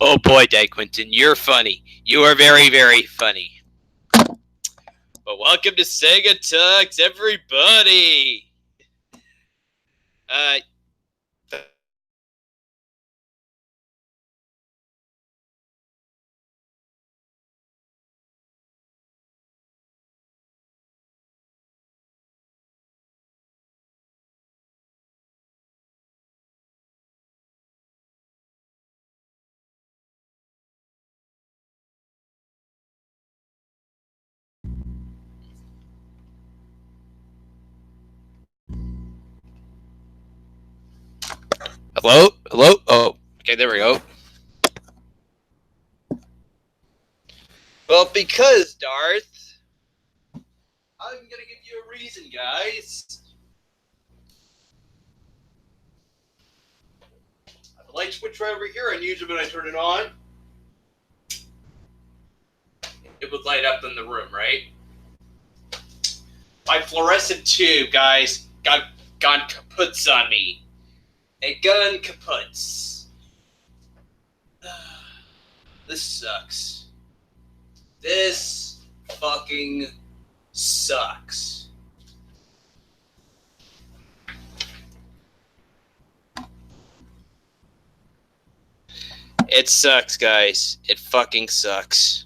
Oh boy, Quentin, you're funny. You are very, very funny. But welcome to Segataks, everybody. Hello? Hello? Oh, okay, there we go. Well, because, Darth, I'm gonna give you a reason, guys. I have a light switch right over here, and usually when I turn it on, it would light up in the room, right? My fluorescent tube, guys, got kaputs on me. A gun kaputs. This sucks. This fucking sucks. It sucks, guys. It fucking sucks.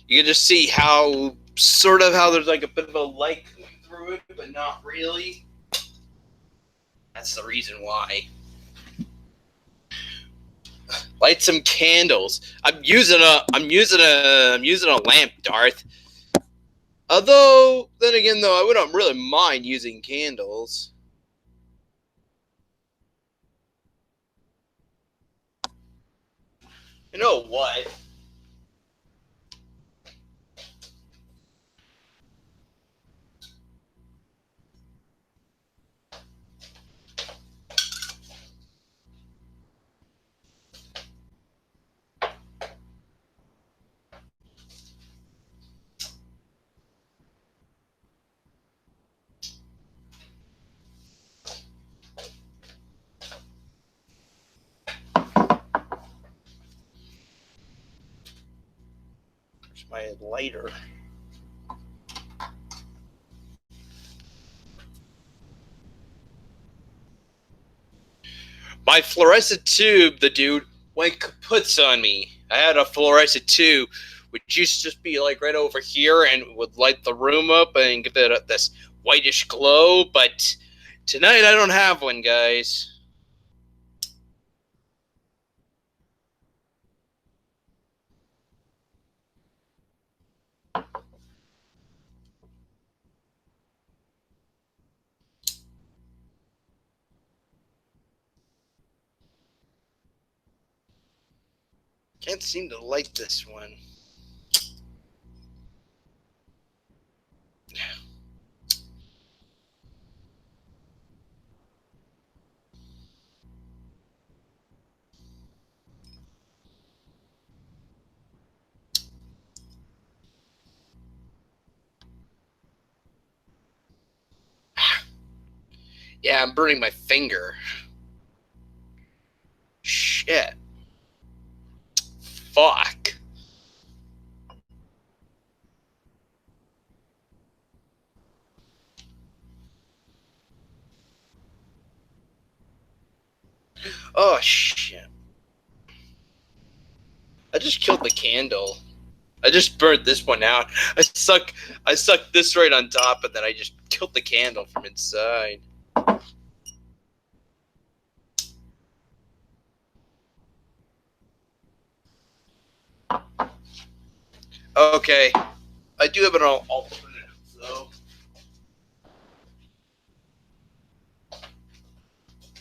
You can just see how there's like a bit of a light coming through it, but not really. That's the reason why. Light some candles. I'm using a lamp, Darth. Although, then again, though, I wouldn't really mind using candles. You know what? My lighter. My fluorescent tube, the dude, went kaputs on me. I had a fluorescent tube, which used to just be like right over here and would light the room up and give it this whitish glow, but tonight I don't have one, guys. Can't seem to light this one. Yeah, I'm burning my finger. Shit. Fuck. Oh, shit. I just killed the candle. I just burnt this one out. I sucked this right on top, and then I just killed the candle from inside. Okay. I do have an alternative, though.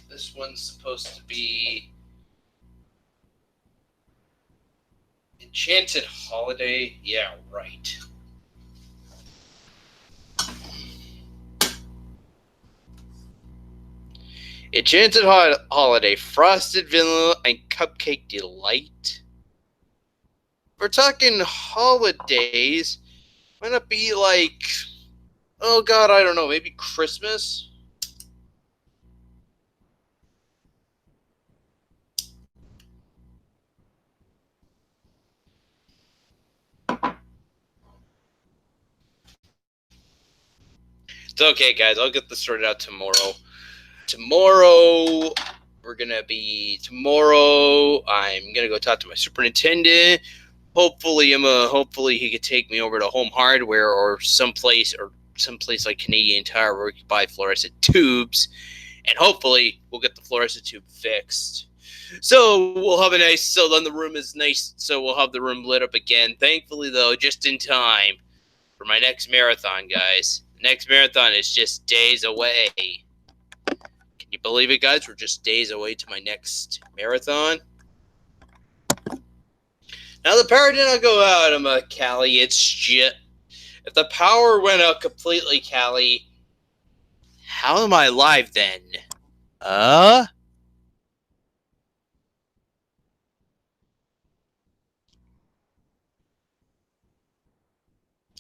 This one's supposed to be Enchanted Holiday. Yeah, right. Enchanted Holiday, Frosted Vanilla, and Cupcake Delight. We're talking holidays. Why not be like, oh god, I don't know, maybe Christmas? It's okay, guys. I'll get this sorted out tomorrow. Tomorrow, I'm gonna go talk to my superintendent. Hopefully he could take me over to Home Hardware or someplace like Canadian Tire where we can buy fluorescent tubes, and hopefully we'll get the fluorescent tube fixed. So we'll have then the room is nice. So we'll have the room lit up again. Thankfully, though, just in time for my next marathon, guys. The next marathon is just days away. Can you believe it, guys? We're just days away to my next marathon. Now, the power did not go out, Callie. It's just... If the power went out completely, Callie, how am I alive then?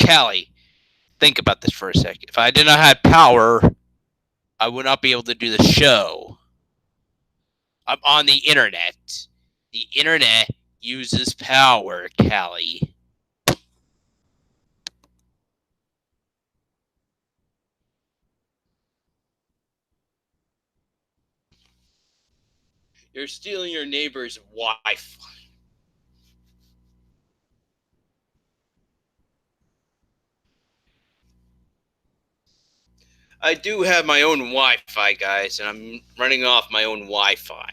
Callie, think about this for a second. If I did not have power, I would not be able to do the show. I'm on the internet. The internet uses power, Callie. You're stealing your neighbor's Wi-Fi. I do have my own Wi-Fi, guys, and I'm running off my own Wi-Fi.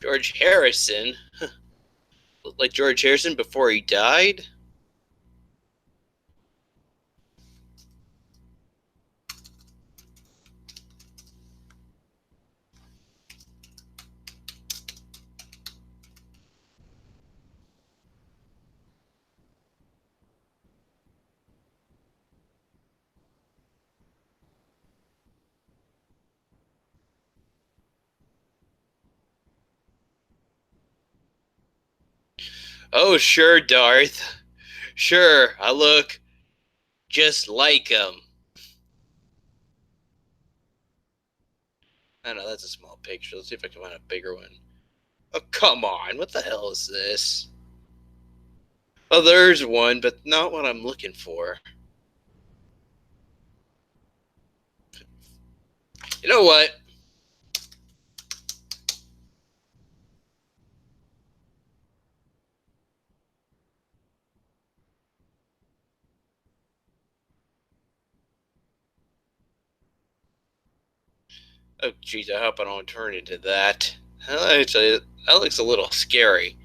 George Harrison? Like George Harrison before he died? Oh, sure, Darth. Sure, I look just like him. I know, that's a small picture. Let's see if I can find a bigger one. Oh, come on. What the hell is this? Oh, there's one, but not what I'm looking for. You know what? Oh, jeez, I hope I don't turn into that. That looks a little scary.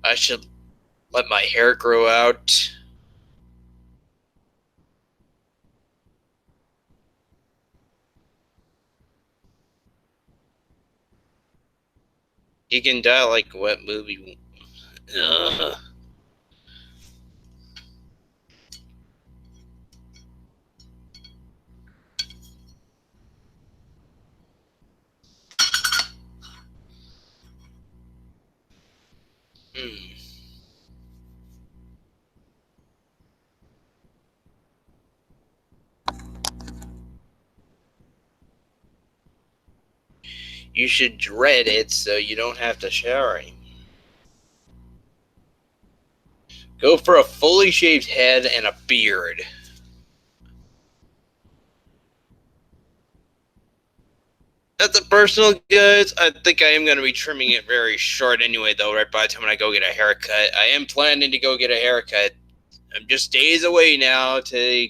I should let my hair grow out. You can die like what movie? Ugh. Hmm. You should dread it so you don't have to shower. Go for a fully shaved head and a beard. That's a personal, guys. I think I am going to be trimming it very short anyway, though, right by the time I go get a haircut. I am planning to go get a haircut. I'm just days away now to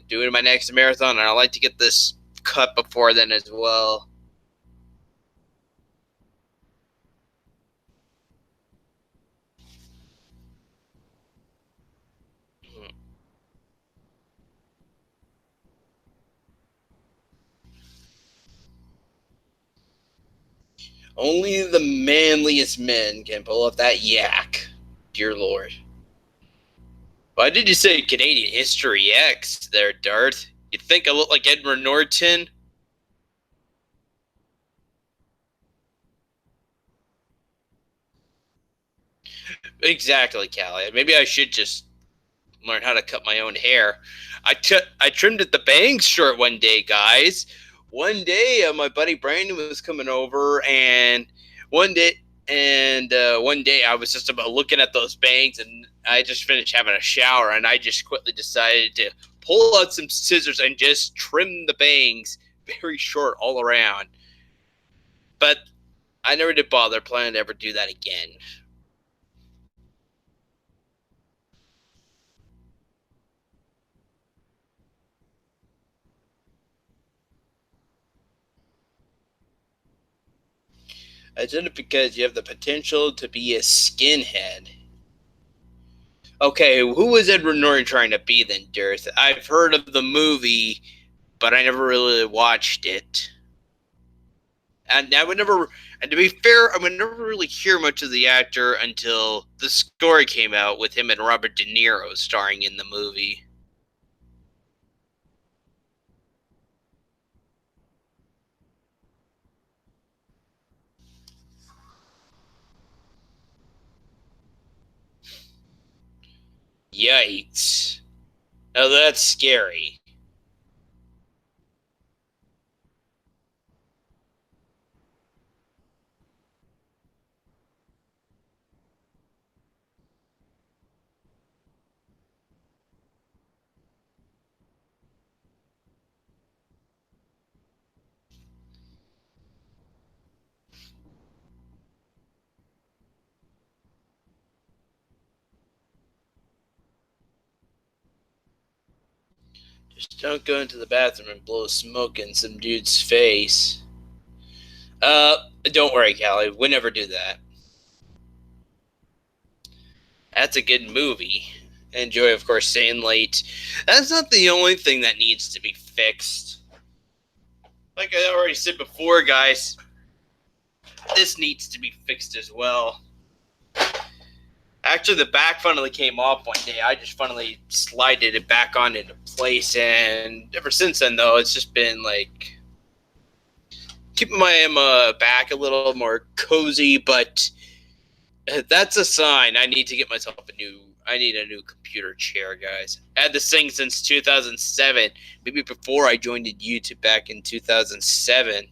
doing my next marathon, and I like to get this cut before then as well. Only the manliest men can pull off that yak. Dear Lord. Why did you say Canadian History X there, Darth? You think I look like Edward Norton? Exactly, Callie. Maybe I should just learn how to cut my own hair. I trimmed it the bangs short one day, guys. One day, my buddy Brandon was coming over, and one day, one day I was just about looking at those bangs, and I just finished having a shower, and I just quickly decided to pull out some scissors and just trim the bangs very short all around. But I never did bother planning to ever do that again. I did it because you have the potential to be a skinhead. Okay, who was Edward Norton trying to be then, Dirth? I've heard of the movie, but I never really watched it. And I would never, and to be fair, I would never really hear much of the actor until the story came out with him and Robert De Niro starring in the movie. Yikes. Now that's scary. Just don't go into the bathroom and blow smoke in some dude's face. Don't worry, Callie. We never do that. That's a good movie. Enjoy, of course, staying late. That's not the only thing that needs to be fixed. Like I already said before, guys, this needs to be fixed as well. Actually, the back finally came off one day. I just finally slided it back on into place, and ever since then, though, it's just been like keeping my back a little more cozy. But that's a sign I need to get myself a new. I need a new computer chair, guys. I had this thing since 2007, maybe before I joined YouTube back in 2007.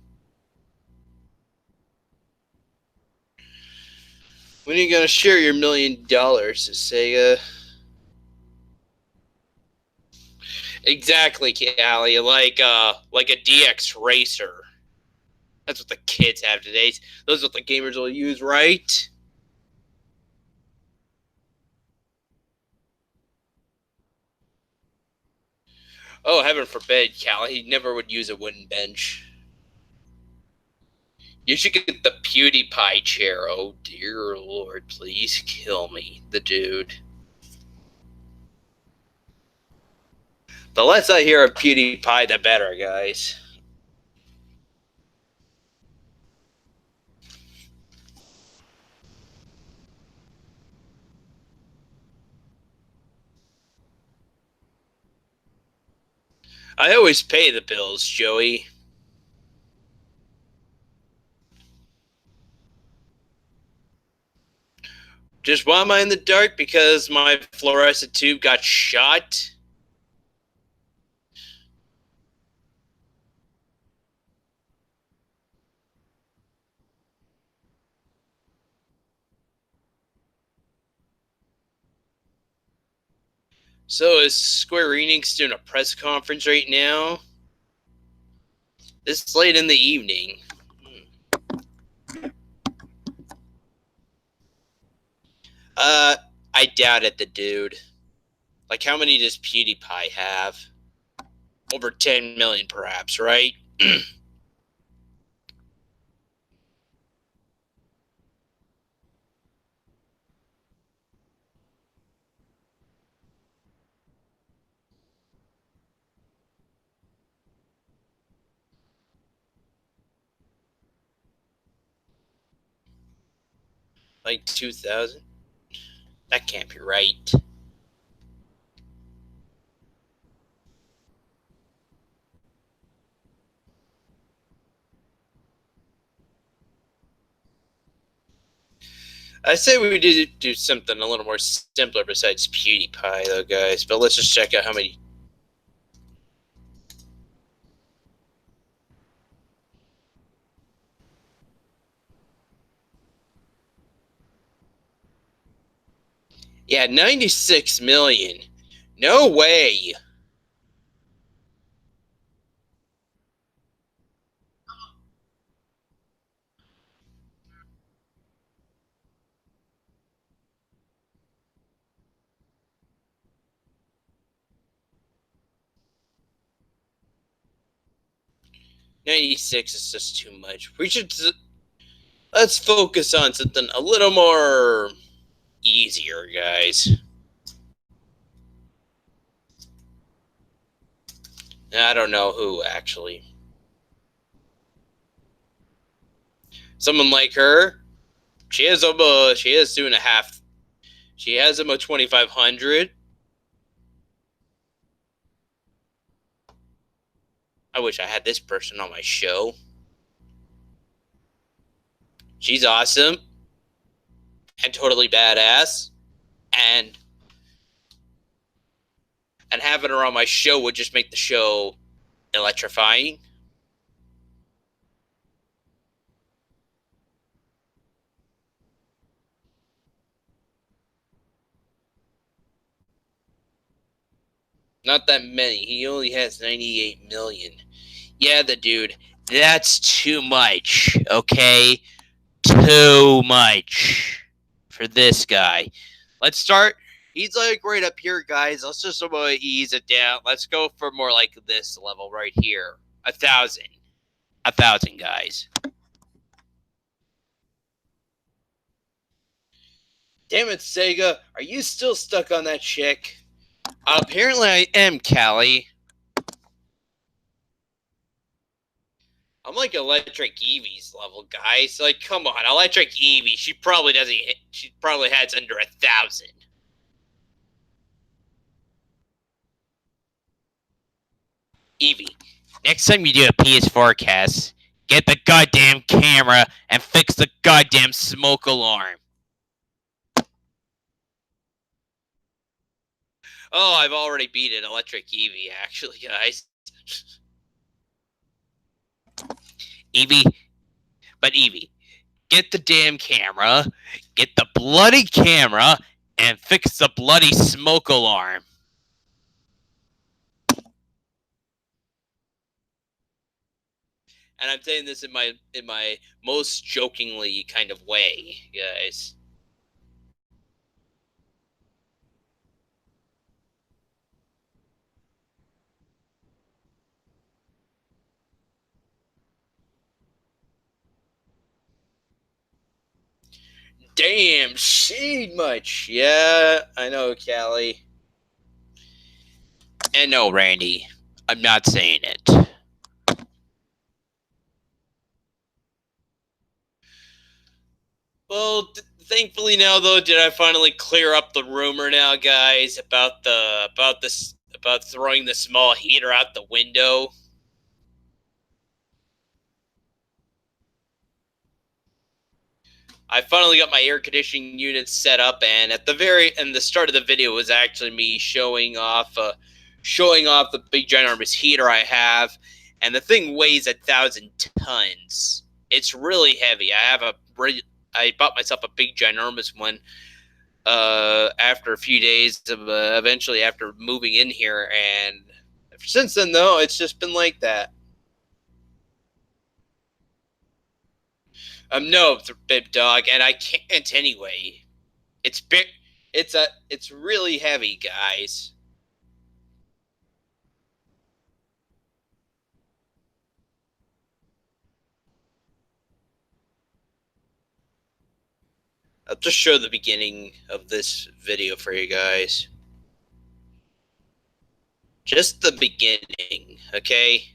When are you gonna share your $1 million to Sega? Exactly, Callie. Like a DX Racer. That's what the kids have today. Those are what the gamers will use, right? Oh, heaven forbid, Callie. He never would use a wooden bench. You should get the PewDiePie chair. Oh dear lord, please kill me, the dude. The less I hear of PewDiePie, the better, guys. I always pay the bills, Joey. Just why am I in the dark? Because my fluorescent tube got shot? So is Square Enix doing a press conference right now? This late in the evening. Uh, I doubt it, the dude. Like, how many does PewDiePie have? Over 10 million, perhaps, right? Like 2,000? That can't be right. I say we did do something a little more simpler besides PewDiePie, though, guys. But let's just check out how many. Yeah, 96 million. No way. '96 is just too much. We should let's focus on something a little more easier, guys. I don't know who actually. Someone like her. She has she has 2.5. She has a 2,500. I wish I had this person on my show. She's awesome and totally badass, and having her on my show would just make the show electrifying. Not that many. He only has 98 million. Yeah, the dude. That's too much. Okay, too much for this guy. Let's start. He's like right up here, guys. Let's just ease it down. Let's go for more like this level right here. 1,000. 1,000, guys. Damn it, Sega. Are you still stuck on that chick? Apparently I am, Callie. I'm like Electric Eevee's level, guys. Like, come on, Electric Eevee. She probably doesn't. She probably has under 1,000. Eevee, next time you do a PS4 cast, get the goddamn camera and fix the goddamn smoke alarm. Oh, I've already beaten Electric Eevee, actually, guys. Eevee, but Eevee, get the damn camera, get the bloody camera, and fix the bloody smoke alarm. And I'm saying this in my most jokingly kind of way, guys. Damn, she much. Yeah, I know, Callie. And no, Randy, I'm not saying it. Well, thankfully now though, did I finally clear up the rumor now, guys, about throwing the small heater out the window? I finally got my air conditioning unit set up, and at the start of the video was actually me showing off the big ginormous heater I have, and the thing weighs 1,000 tons. It's really heavy. I bought myself a big ginormous one after a few days of eventually after moving in here, and since then though it's just been like that. No, big dog, and I can't anyway. It's big. It's really heavy, guys. I'll just show the beginning of this video for you guys. Just the beginning, okay?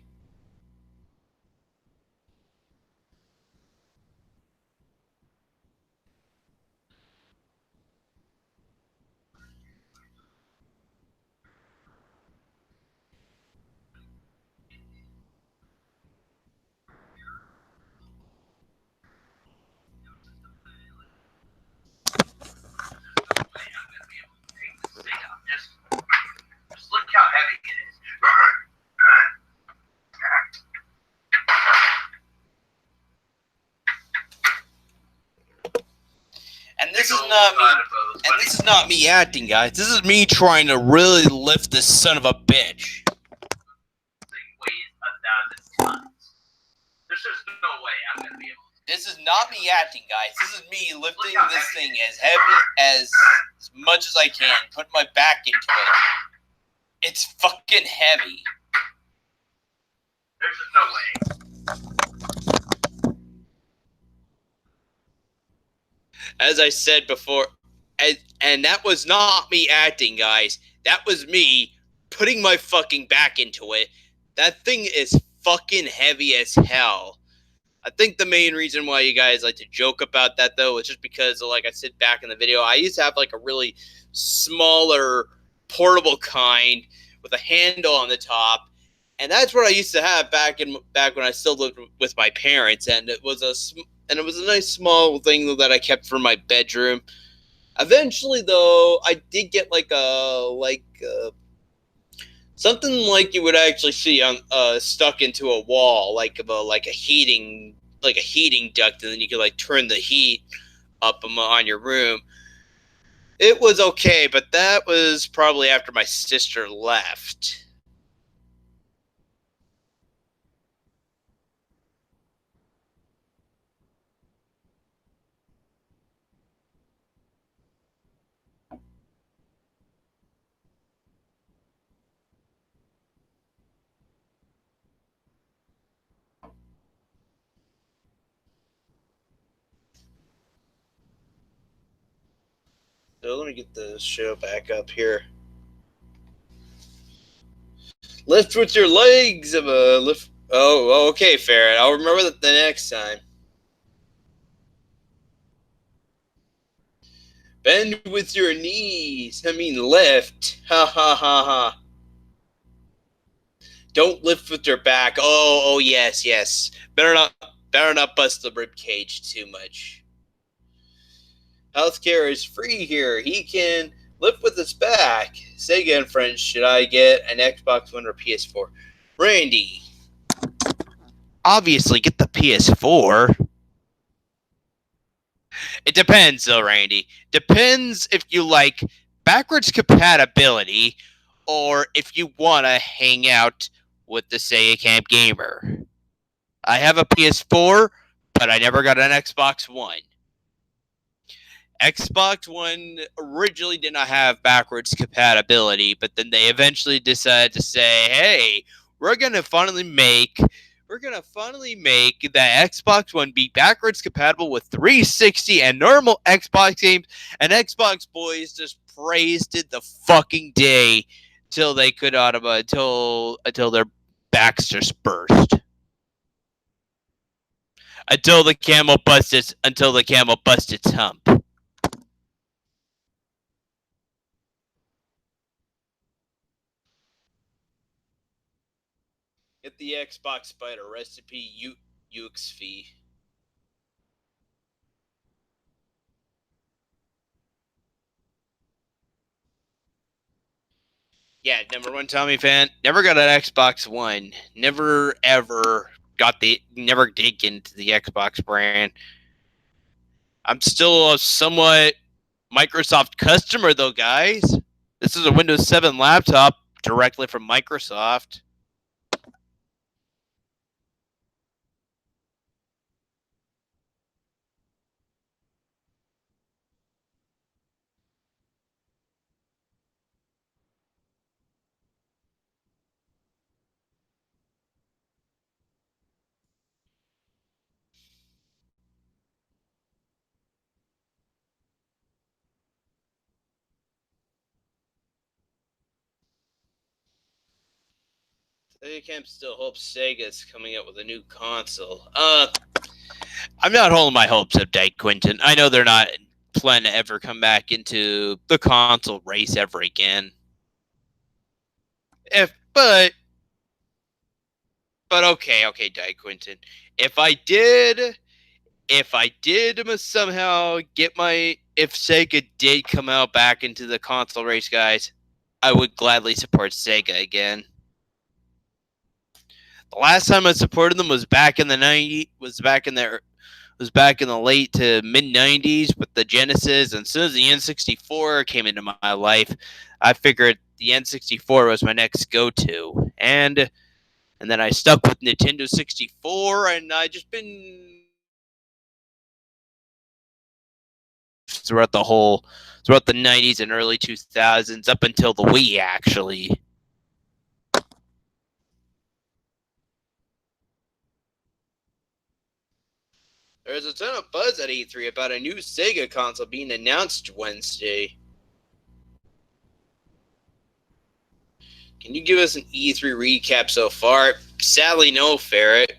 And this is not me. And this is not me acting, guys. This is me trying to really lift this son of a bitch. There's just no way I'm gonna be able to. This is not me acting, guys. This is me lifting this thing as heavy as much as I can, putting my back into it. It's fucking heavy. There's just no way. As I said before, and that was not me acting, guys. That was me putting my fucking back into it. That thing is fucking heavy as hell. I think the main reason why you guys like to joke about that, though, is just because, like I said back in the video, I used to have like a really smaller portable kind with a handle on the top, and that's what I used to have back when I still lived with my parents, and it was a nice small thing that I kept for my bedroom. Eventually, though, I did get something like you would actually see on stuck into a wall, like a heating duct, and then you could like turn the heat up on your room. It was okay, but that was probably after my sister left. So let me get the show back up here. Lift with your legs. Lift. Oh, okay, Farrah. I'll remember that the next time. Bend with your knees. I mean, lift. Ha ha ha ha. Don't lift with your back. Oh, yes. Better not bust the rib cage too much. Healthcare is free here. He can lift with his back. Say again, friends, should I get an Xbox One or PS4? Randy. Obviously, get the PS4. It depends, though, Randy. Depends if you like backwards compatibility or if you want to hang out with the Sega Camp Gamer. I have a PS4, but I never got an Xbox One. Xbox One originally did not have backwards compatibility, but then they eventually decided to say, hey, we're going to finally make the Xbox One be backwards compatible with 360 and normal Xbox games, and Xbox boys just praised it the fucking day till they could until their backs just burst. Until the camel busts its hump. Get the Xbox Spider recipe UXV. Yeah, number one Tommy fan. Never got an Xbox One. Never did get into the Xbox brand. I'm still a somewhat Microsoft customer though, guys. This is a Windows 7 laptop directly from Microsoft. Sega Camp still hopes Sega's coming out with a new console. I'm not holding my hopes up, Dyke Quinton. I know they're not planning to ever come back into the console race ever again. But okay, Dyke Quinton. If I did somehow if Sega did come out back into the console race, guys, I would gladly support Sega again. The last time I supported them was back in the was back in the late to mid 90s with the Genesis, and as soon as the N64 came into my life, I figured the N64 was my next go-to, and then I stuck with Nintendo 64, and I just been throughout the 90s and early 2000s up until the Wii, actually. There's a ton of buzz at E3 about a new Sega console being announced Wednesday. Can you give us an E3 recap so far? Sadly, no, Ferret.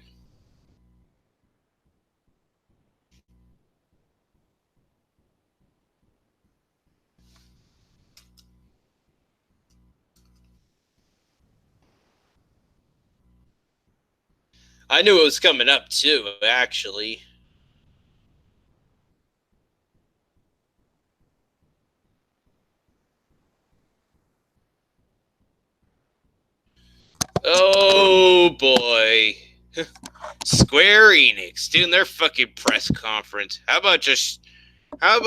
I knew it was coming up too, actually. Oh boy. Square Enix doing their fucking press conference. How about how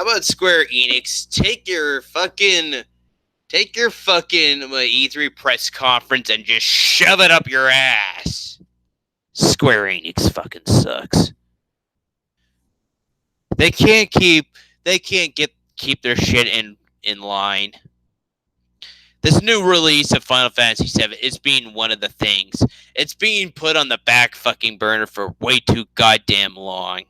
about Square Enix take your fucking E3 press conference and just shove it up your ass. Square Enix fucking sucks. They can't keep they can't get keep their shit in line. This new release of Final Fantasy VII is being one of the things. It's being put on the back fucking burner for way too goddamn long.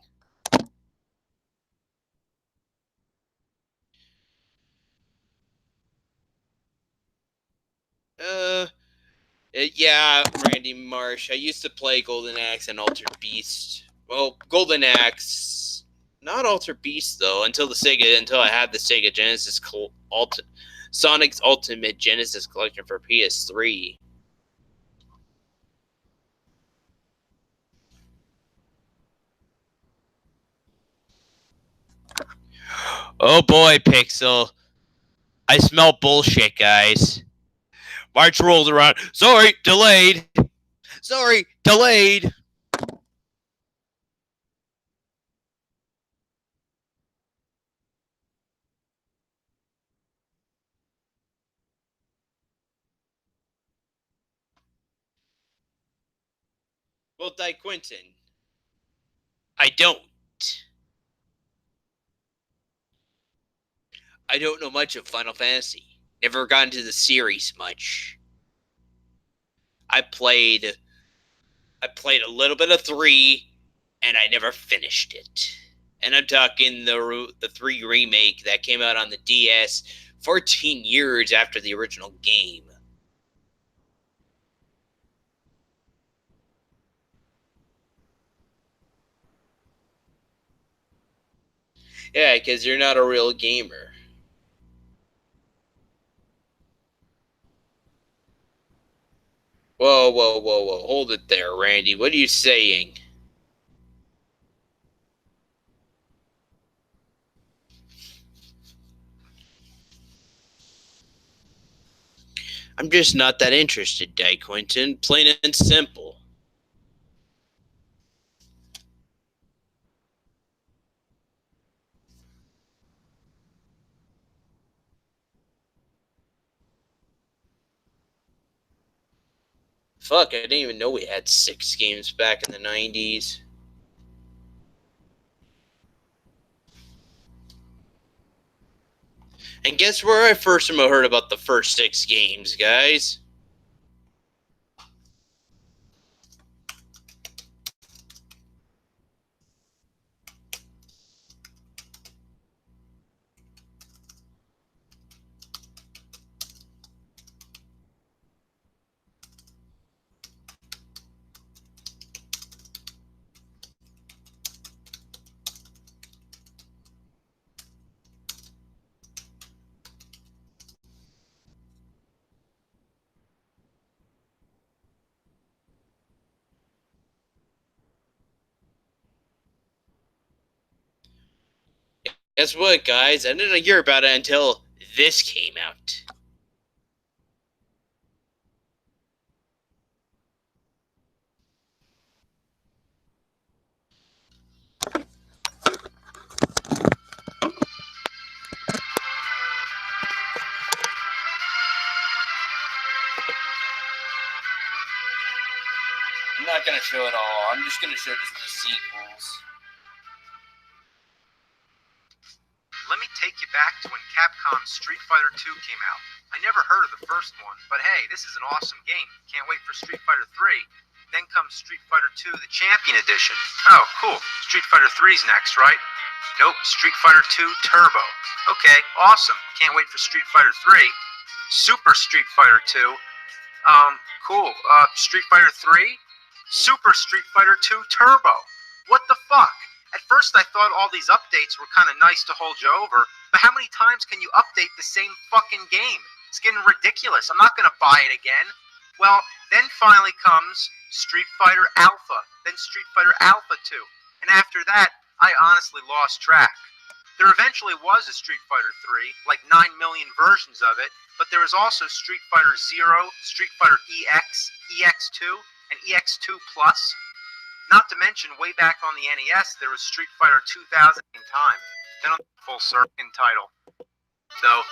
Uh, yeah, Randy Marsh. I used to play Golden Axe and Altered Beast. Well, Golden Axe, not Altered Beast though. Until I had the Sega Genesis Sonic's Ultimate Genesis Collection for PS3. Oh boy, Pixel. I smell bullshit, guys. March rolls around. Sorry, delayed. Sorry, delayed. Well, Di Quinton, I don't. I don't know much of Final Fantasy. Never got into the series much. I played I played a little bit of 3 and I never finished it. And I'm talking the 3 remake that came out on the DS 14 years after the original game. Yeah, cuz you're not a real gamer. Whoa, whoa, whoa, whoa. Hold it there, Randy. What are you saying? I'm just not that interested, Di Quinton. Plain and simple. Fuck, I didn't even know we had 6 games back in the 90s. And guess where I first heard about the first 6 games, guys? Guess what, guys? I didn't hear about it until this came out. show it all. I'm just gonna show just the sequels. Let me take you back to when Capcom's Street Fighter II came out. I never heard of the first one, but hey, this is an awesome game. Can't wait for Street Fighter 3. Then comes Street Fighter II, the Champion Edition. Oh, cool. Street Fighter 3's next, right? Nope, Street Fighter 2 Turbo. Okay, awesome. Can't wait for Street Fighter 3. Super Street Fighter 2. Cool. Street Fighter 3? Super Street Fighter 2 Turbo. What the fuck? At first I thought all these updates were kind of nice to hold you over, but how many times can you update the same fucking game? It's getting ridiculous. I'm not gonna buy it again. Well, then finally comes Street Fighter Alpha, then Street Fighter Alpha 2, and after that, I honestly lost track. There eventually was a Street Fighter 3, like 9 million versions of it, but there was also Street Fighter Zero, Street Fighter EX, EX2, and EX2 Plus. Not to mention, way back on the NES, there was Street Fighter 2000 in time, then on the full circuit title. Though,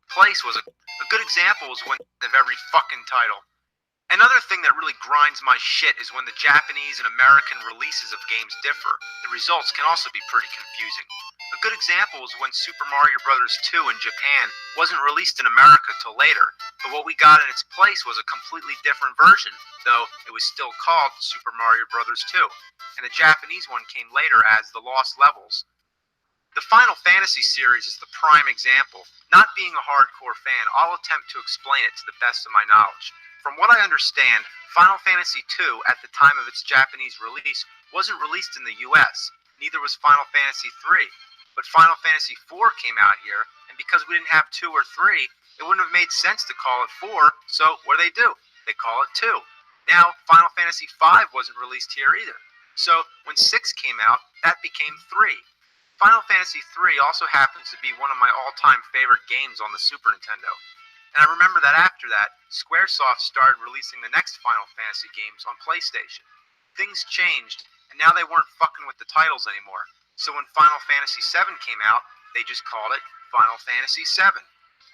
place was a good example was when of every fucking title. Another thing that really grinds my shit is when the Japanese and American releases of games differ. The results can also be pretty confusing. A good example is when Super Mario Bros. 2 in Japan wasn't released in America till later, but what we got in its place was a completely different version, though it was still called Super Mario Bros. 2, and the Japanese one came later as The Lost Levels. The Final Fantasy series is the prime example. Not being a hardcore fan, I'll attempt to explain it to the best of my knowledge. From what I understand, Final Fantasy II, at the time of its Japanese release, wasn't released in the US. Neither was Final Fantasy III. But Final Fantasy IV came out here, and because we didn't have 2 or 3, it wouldn't have made sense to call it 4, so what do? They call it 2. Now, Final Fantasy V wasn't released here either. So, when 6 came out, that became 3. Final Fantasy III also happens to be one of my all-time favorite games on the Super Nintendo. And I remember that after that, Squaresoft started releasing the next Final Fantasy games on PlayStation. Things changed, and now they weren't fucking with the titles anymore. So when Final Fantasy VII came out, they just called it Final Fantasy VII.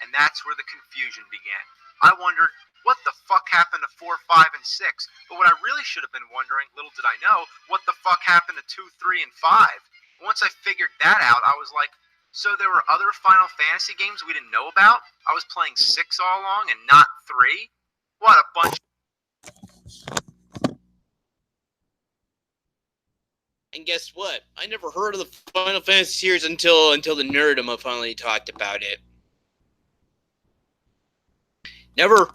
And that's where the confusion began. I wondered, what the fuck happened to 4, 5, and 6? But what I really should have been wondering, little did I know, what the fuck happened to 2, 3, and 5? Once I figured that out, I was like, so there were other Final Fantasy games we didn't know about? I was playing 6 all along and not 3? What a bunch. And guess what? I never heard of the Final Fantasy series until the Nerdema finally talked about it. Never,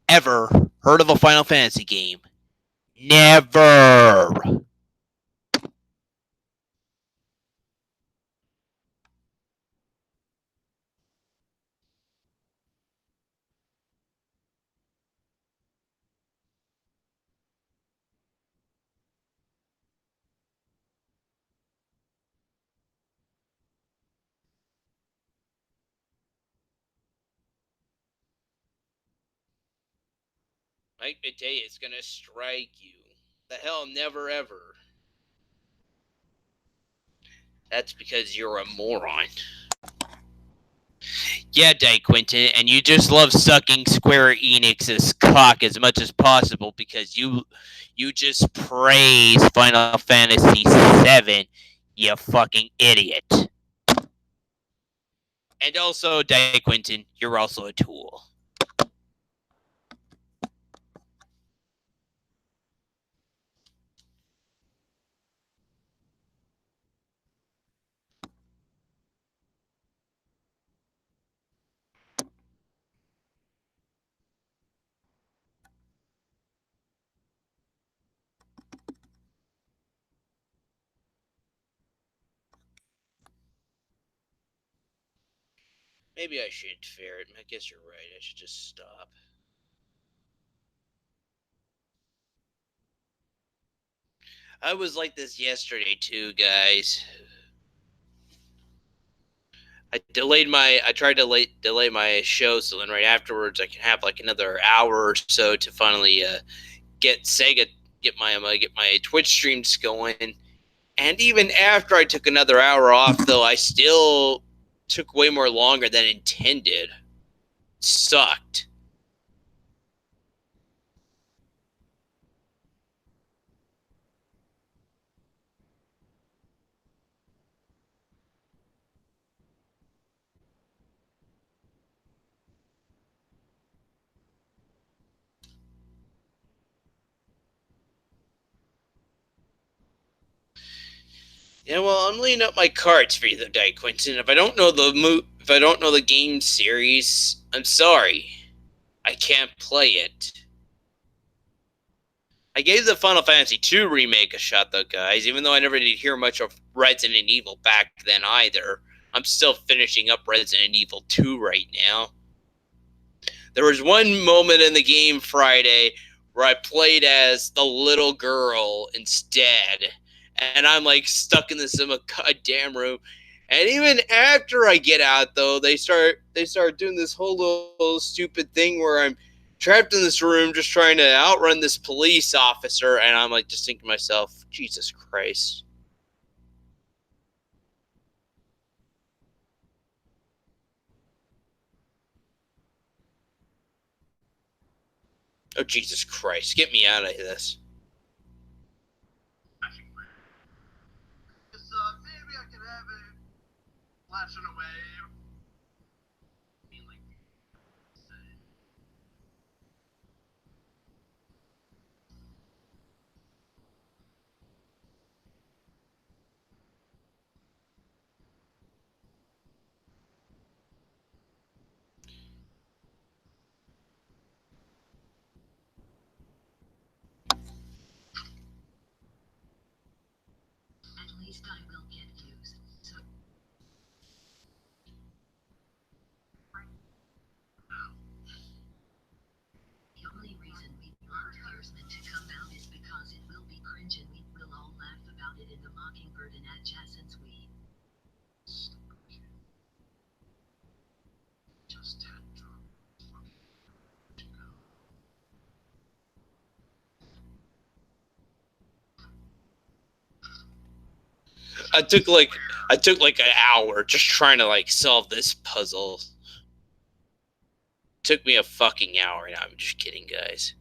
ever heard of a Final Fantasy game. Never. Like the day is gonna strike you. The hell, never ever. That's because you're a moron. Yeah, Quentin, and you just love sucking Square Enix's cock as much as possible because you just praise Final Fantasy VII, you fucking idiot. And also, Quentin, you're also a tool. Maybe I shouldn't ferret. I guess you're right. I should just stop. I was like this yesterday too, guys. I tried to delay my show so then right afterwards I can have like another hour or so to finally get my Twitch streams going. And even after I took another hour off, though, I still took way more longer than intended. It. Sucked. 。 . 。 。 . 。 . 。 . 。 . 。 . 。 . 。 . 。 . 。 . 。 . 。 . 。 。 . 。 . 。 . 。 . 。 。 。 . 。 。 。 。 . 。 。 . 。 。 It Yeah, well, I'm laying up my cards for you today, Quentin. If I don't know the game series, I'm sorry. I can't play it. I gave the Final Fantasy II remake a shot, though, guys. Even though I never did hear much of Resident Evil back then either, I'm still finishing up Resident Evil 2 right now. There was one moment in the game Friday where I played as the little girl instead, and I'm like stuck in this goddamn room. And even after I get out, though, they start doing this whole little stupid thing where I'm trapped in this room just trying to outrun this police officer, and I'm like just thinking to myself, Jesus Christ. Oh, Jesus Christ. Get me out of this. Maybe I could have a flash and away. At least I will get views. So the only reason we want Fluorescent to come out is because it will be cringe and we will all laugh about it in the Mockingbird and adjacents we just had to go. I took like an hour just trying to like solve this puzzle. Took me a fucking hour. No, I'm just kidding, guys.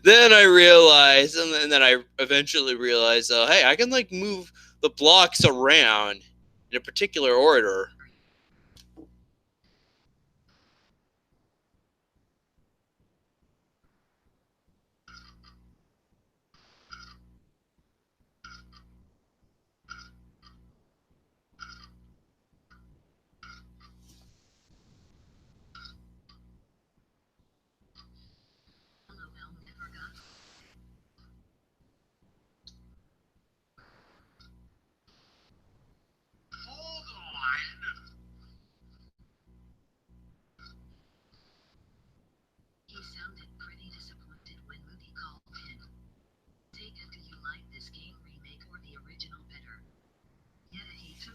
Then I realized, and then I eventually realized, hey, I can like move the blocks around in a particular order. LOL never got. Hold on. He sounded pretty disappointed when Moody called him. Sega, do you like this game remake or the original better? Yeah, he took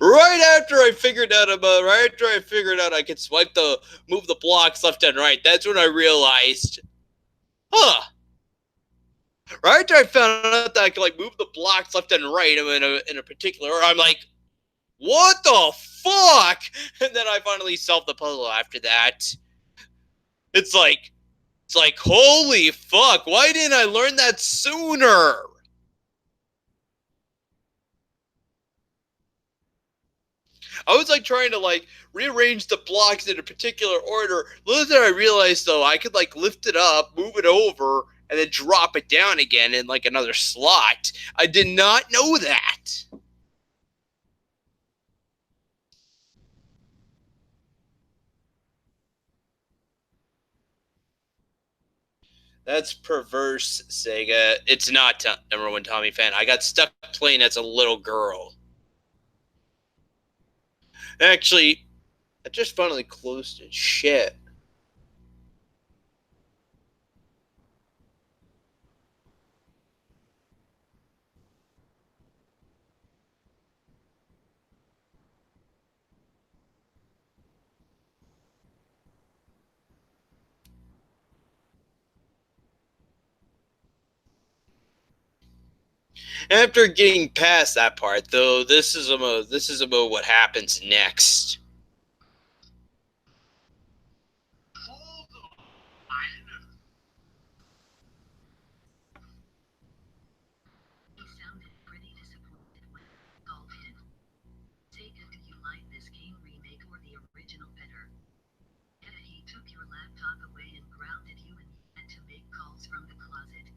Right after I figured out I could move the blocks left and right, that's when I realized, huh. Right after I found out that I could like move the blocks left and right in a particular order, I'm like, what the fuck? And then I finally solved the puzzle after that. It's like, holy fuck, why didn't I learn that sooner? I was like trying to like rearrange the blocks in a particular order. Little did I realize though, I could like lift it up, move it over, and then drop it down again in like another slot. I did not know that. That's perverse, Sega. It's not number one Tommy fan. I got stuck playing as a little girl. Actually, I just finally closed it. Shit. After getting past that part, though, this is about what happens next. Hold on. He sounded pretty disappointed when he called him. Sega, do you like this game remake or the original better? Yeah, he took your laptop away and grounded you and you had to make calls from the closet.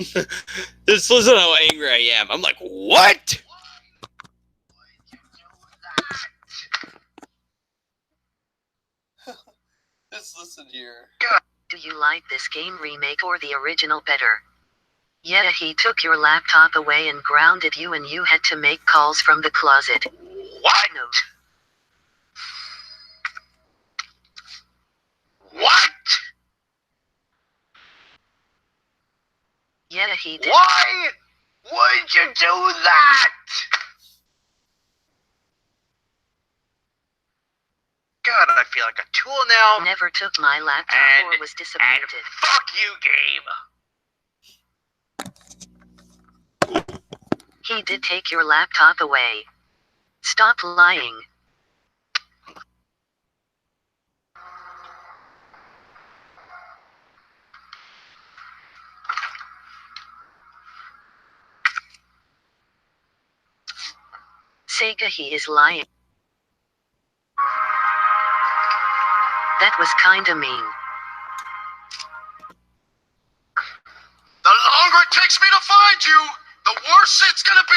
Just listen to how angry I am. I'm like, what? Just listen here. Do you like this game remake or the original better? Yeah, he took your laptop away and grounded you and you had to make calls from the closet. What? No. What? Yeah, he did. Why would you do that? God, I feel like a tool now. Never took my laptop or was And disappointed. fuck you, game. He did take your laptop away. Stop lying. Sega, he is lying. That was kinda mean. The longer it takes me to find you, the worse it's gonna be.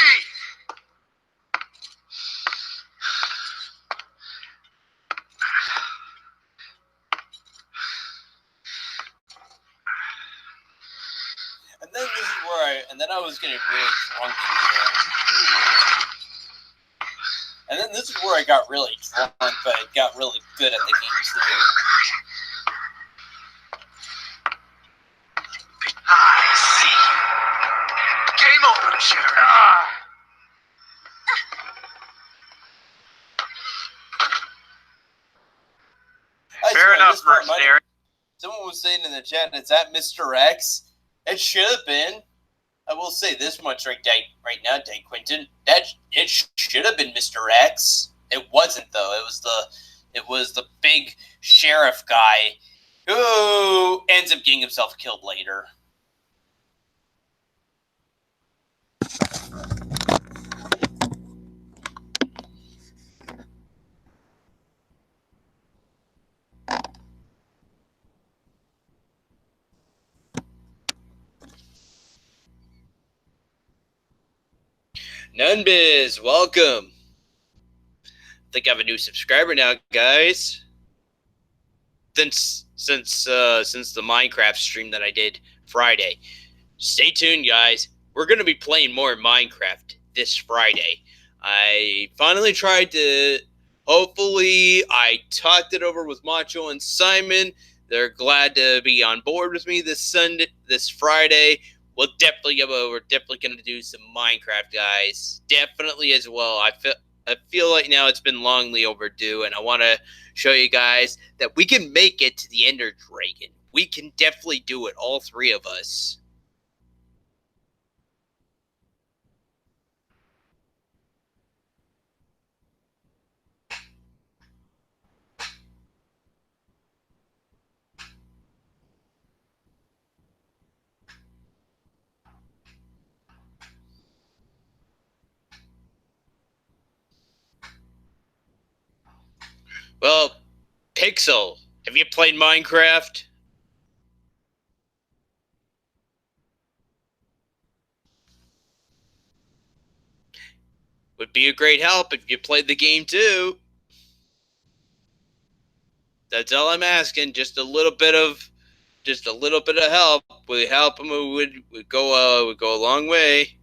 And then I was getting really drunk in here. And then this is where I got really drunk, but I got really good at the game too. I see you. Game over, Sheriff. Fair enough, mercenary. Someone was saying in the chat, is that Mr. X? It should have been. I will say this much right now, Day Quinton. It should have been Mr. X. It wasn't though. It was the big sheriff guy who ends up getting himself killed later. Nunbiz, welcome. I think I have a new subscriber now, guys. Since the Minecraft stream that I did Friday. Stay tuned, guys. We're gonna be playing more Minecraft this Friday. I finally tried to. Hopefully, I talked it over with Macho and Simon. They're glad to be on board with me this Friday. We're definitely gonna do some Minecraft, guys. Definitely as well. I feel like now it's been longly overdue, and I want to show you guys that we can make it to the Ender Dragon. We can definitely do it, all three of us. Well, Pixel, have you played Minecraft? Would be a great help if you played the game too. That's all I'm asking. Just a little bit of help. Would help him. Would go a long way.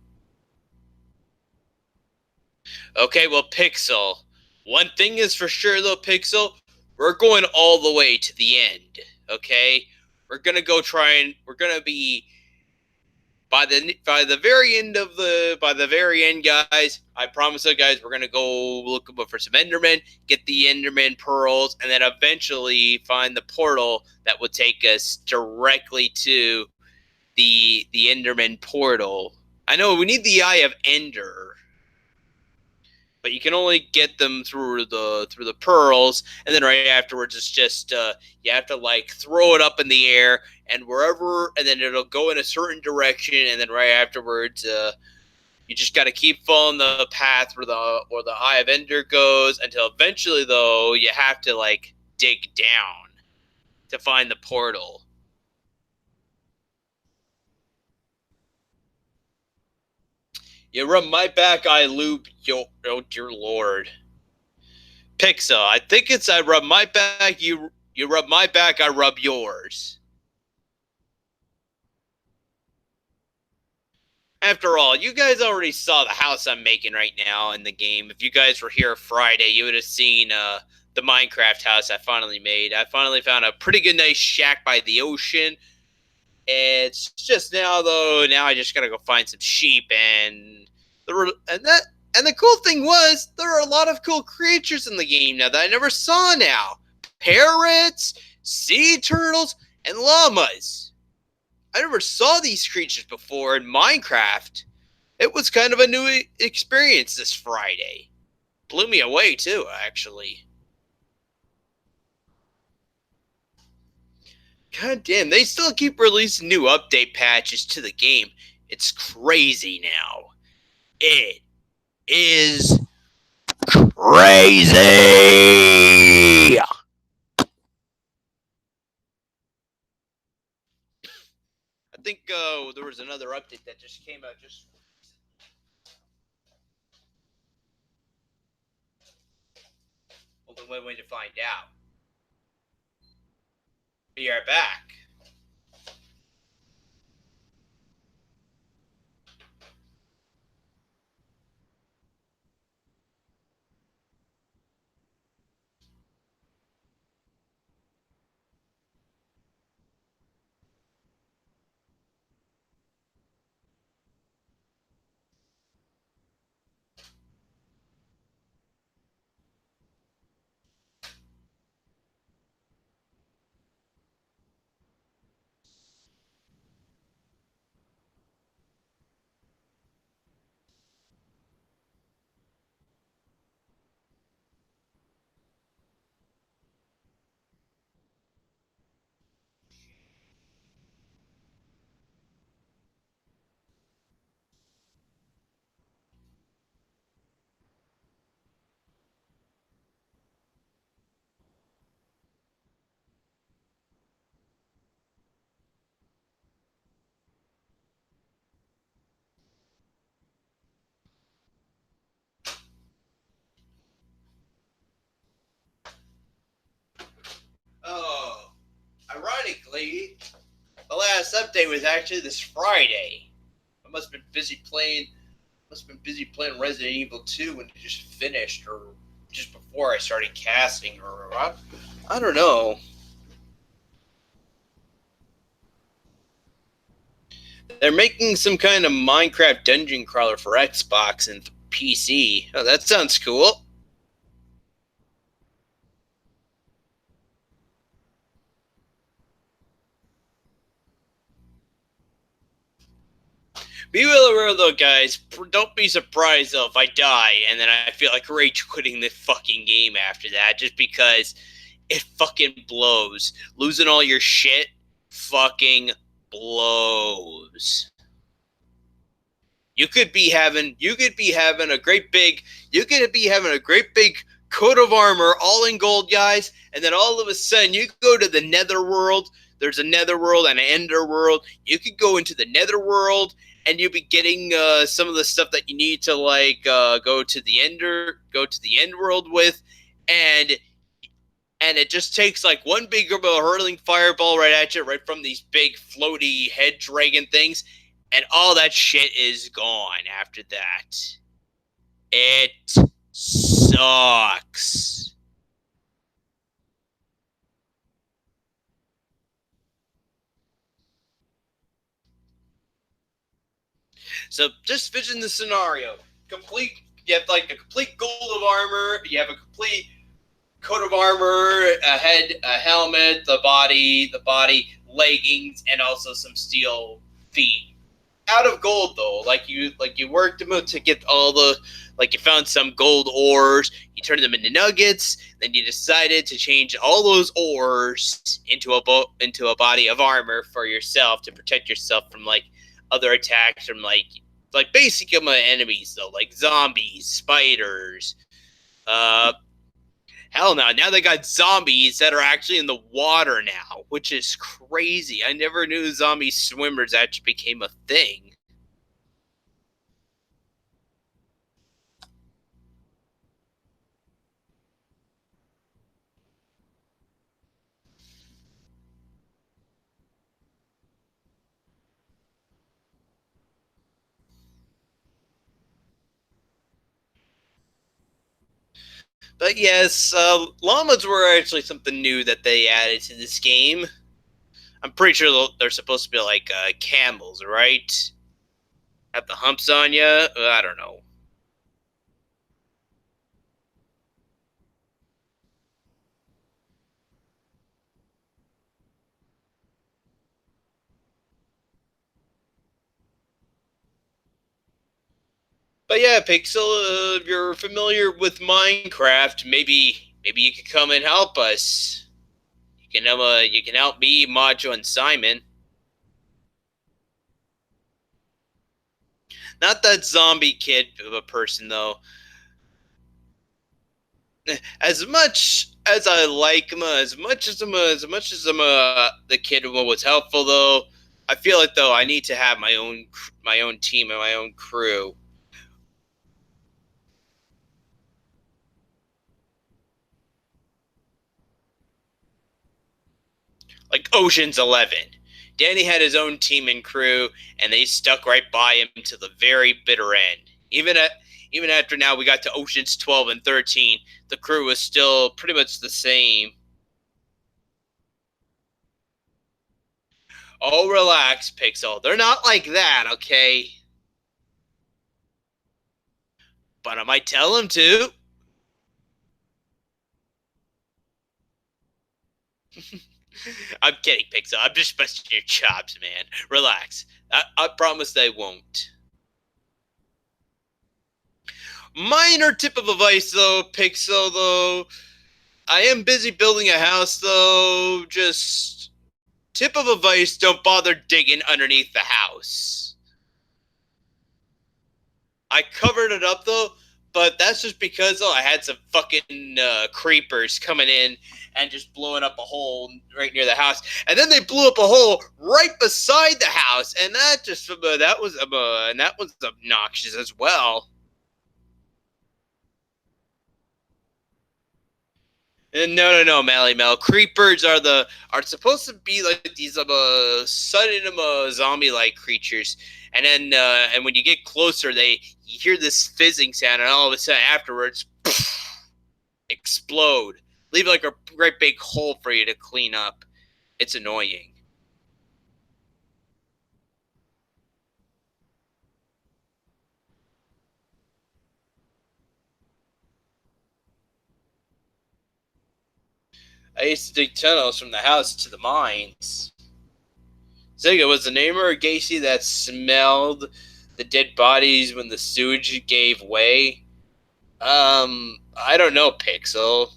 Okay, well, Pixel. One thing is for sure, though, Pixel. We're going all the way to the end. Okay, we're gonna go try and we're gonna be by the very end, guys. I promise you, guys, we're gonna go look for some Endermen, get the Enderman pearls, and then eventually find the portal that will take us directly to the Enderman portal. I know we need the Eye of Ender, but you can only get them through the pearls, and then right afterwards it's just you have to like throw it up in the air and wherever, and then it'll go in a certain direction, and then right afterwards you just got to keep following the path where the Eye of Ender goes until eventually, though, you have to like dig down to find the portal. You rub my back, I lube your. Oh dear lord. Pixel, I think it's I rub my back, you rub my back, I rub yours. After all, you guys already saw the house I'm making right now in the game. If you guys were here Friday, you would have seen the Minecraft house I finally made. I finally found a pretty good nice shack by the ocean. It's just now though. Now I just gotta go find some sheep and the cool thing was there are a lot of cool creatures in the game now that I never saw now. Parrots, sea turtles, and llamas. I never saw these creatures before in Minecraft. It was kind of a new experience this Friday. Blew me away too, actually. God damn, they still keep releasing new update patches to the game. It's crazy now. It is crazy! I think there was another update that just came out just... Well, wait to find out. We are back. Oh, ironically, the last update was actually this Friday. I must have been busy playing. Resident Evil 2 when it just finished, or just before I started casting, or I don't know. They're making some kind of Minecraft dungeon crawler for Xbox and PC. Oh, that sounds cool. Be well aware though, guys, don't be surprised though if I die and then I feel like rage quitting the fucking game after that, just because it fucking blows. Losing all your shit fucking blows. You could be having a great big coat of armor all in gold, guys, and then all of a sudden you go to the netherworld. There's a netherworld and an enderworld. You could go into the netherworld and you'll be getting some of the stuff that you need to go to the end world with, and it just takes like one big hurling fireball right at you, right from these big floaty head dragon things, and all that shit is gone after that. It sucks. So just vision the scenario. You have like a complete gold of armor. You have a complete coat of armor, a helmet, the body, leggings, and also some steel feet. Out of gold though, like you worked them to get all the, like you found some gold ores, you turned them into nuggets, then you decided to change all those ores into a body of armor for yourself to protect yourself from like other attacks from like basic enemies though, like zombies, spiders, hell no, now they got zombies that are actually in the water now, which is crazy. I never knew zombie swimmers actually became a thing. But yes, llamas were actually something new that they added to this game. I'm pretty sure they're supposed to be like camels, right? Have the humps on you? I don't know. But yeah, Pixel, if you're familiar with Minecraft, maybe you could come and help us. You can help me, Macho, and Simon. Not that zombie kid of a person though. As much as I like him, as much as the kid was helpful though, I feel like though I need to have my own team and my own crew. Like Ocean's 11. Danny had his own team and crew, and they stuck right by him to the very bitter end. Even after now we got to Ocean's 12 and 13, the crew was still pretty much the same. Oh, relax, Pixel. They're not like that, okay? But I might tell them to. I'm kidding, Pixel. I'm just busting your chops, man. Relax. I promise they won't. Minor tip of advice, though, Pixel, though. I am busy building a house, though. Just tip of advice, don't bother digging underneath the house. I covered it up, though, but that's just because, I had some fucking creepers coming in and just blowing up a hole right near the house. And then they blew up a hole right beside the house, and that was obnoxious as well. And no, Mally Mel. Creepers are supposed to be like these sudden zombie like creatures, and then and when you get closer, you hear this fizzing sound, and all of a sudden afterwards, explode, leave like a great big hole for you to clean up. It's annoying. I used to dig tunnels from the house to the mines. Sega was the neighbor of Gacy that smelled the dead bodies when the sewage gave way. I don't know, Pixel.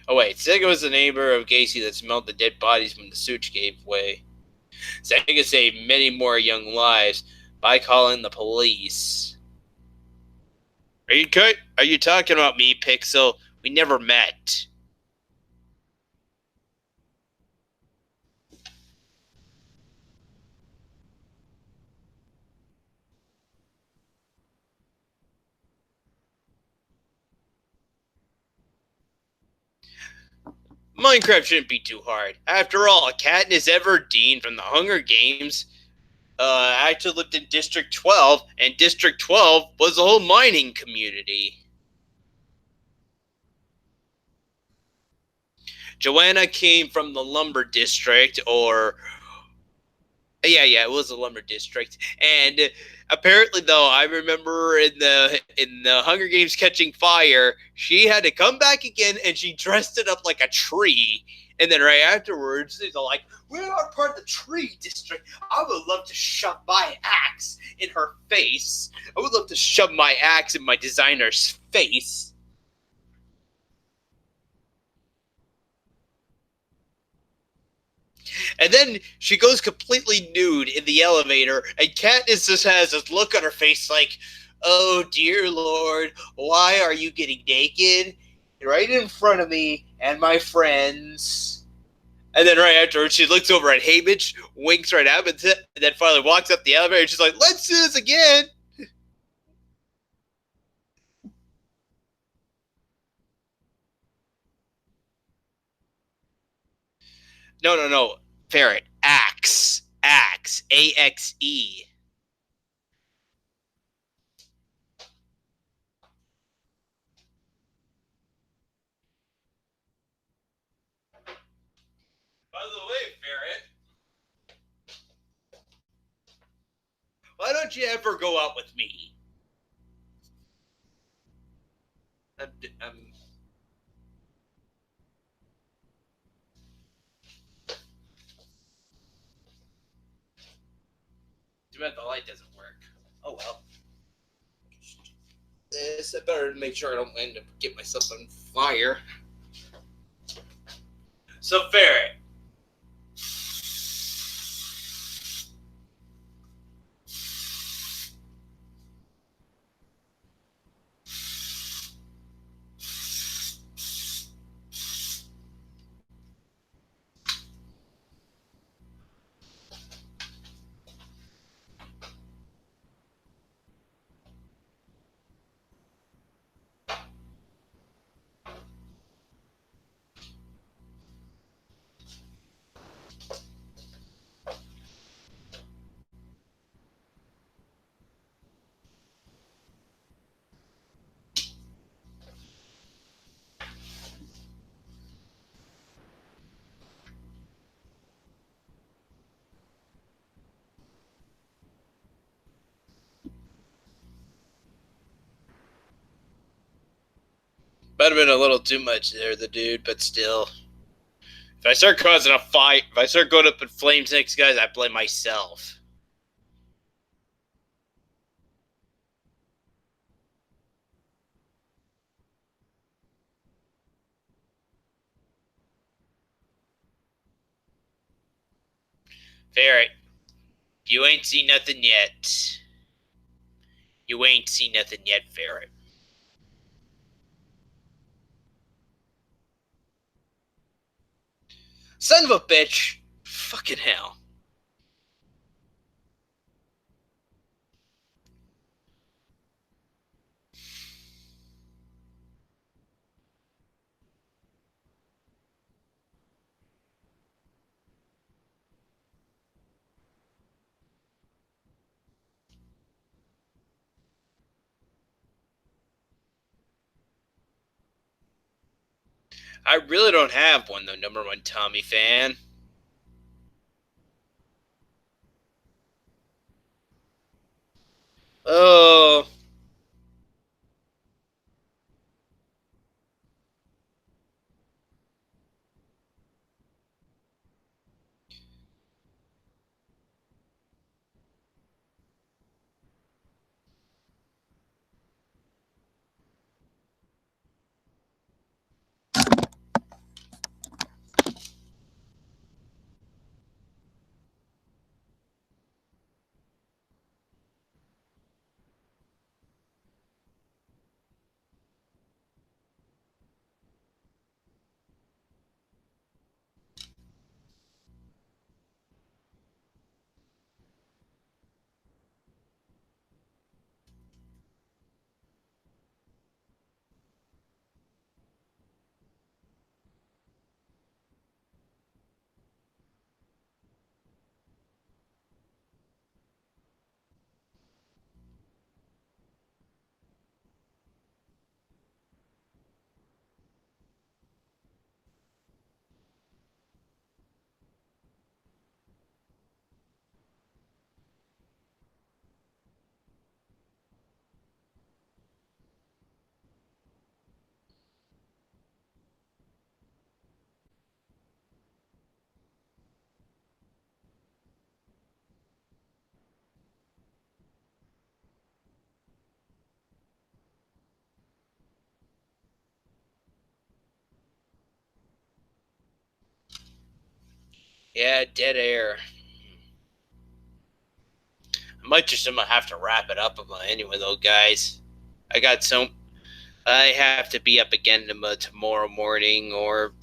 Oh wait, Sega was the neighbor of Gacy that smelled the dead bodies when the sewage gave way. Sega saved many more young lives by calling the police. Are you talking about me, Pixel? We never met. Minecraft shouldn't be too hard. After all, Katniss Everdeen from the Hunger Games actually lived in District 12, and District 12 was a whole mining community. Joanna came from the lumber district, or yeah, it was a lumber district. And apparently, though, I remember in the Hunger Games Catching Fire, she had to come back again, and she dressed it up like a tree. And then right afterwards, they're like, "We are part of the tree district. I would love to shove my axe in her face. I would love to shove my axe in my designer's face." And then she goes completely nude in the elevator, and Katniss just has this look on her face like, "Oh dear Lord, why are you getting naked right in front of me and my friends?" And then right afterwards, she looks over at Haymitch, winks right at him, and then finally walks up the elevator, and she's like, "Let's do this again." No. Ferret. Axe. Axe. AXE. don't you ever go out with me? Too bad the light doesn't work. Oh well. This, I better make sure I don't end up getting myself on fire. So, Ferret. Might have been a little too much there, the dude, but still. If I start causing a fight, if I start going up in flames next, guys, I blame myself. Ferret, you ain't seen nothing yet. You ain't seen nothing yet, Ferret. Son of a bitch. Fucking hell. I really don't have one, though, number one Tommy fan. Oh. Yeah, dead air. I might just have to wrap it up anyway, though, guys. I have to be up again tomorrow morning, or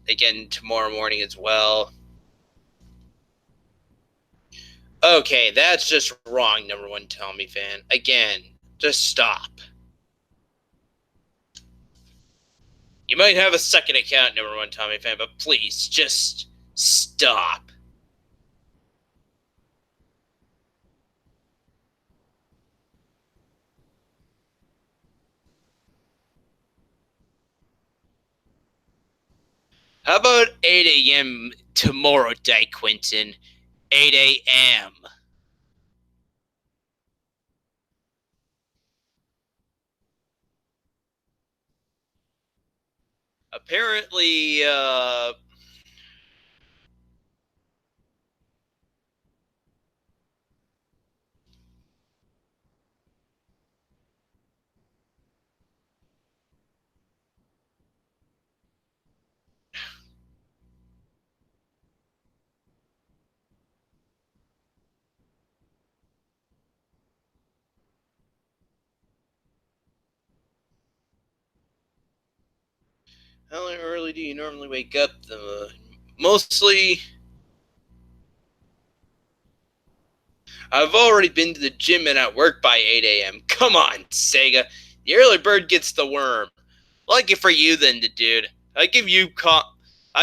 again tomorrow morning as well. Okay, that's just wrong, number one Tommy fan. Again, just stop. You might have a second account, number one Tommy fan, but please, just stop. How about 8 a.m. tomorrow day, Quentin? 8 a.m. Apparently, how early do you normally wake up? Mostly, I've already been to the gym and at work by 8 a.m. Come on, Sega. The early bird gets the worm. Lucky for you, then, the dude. I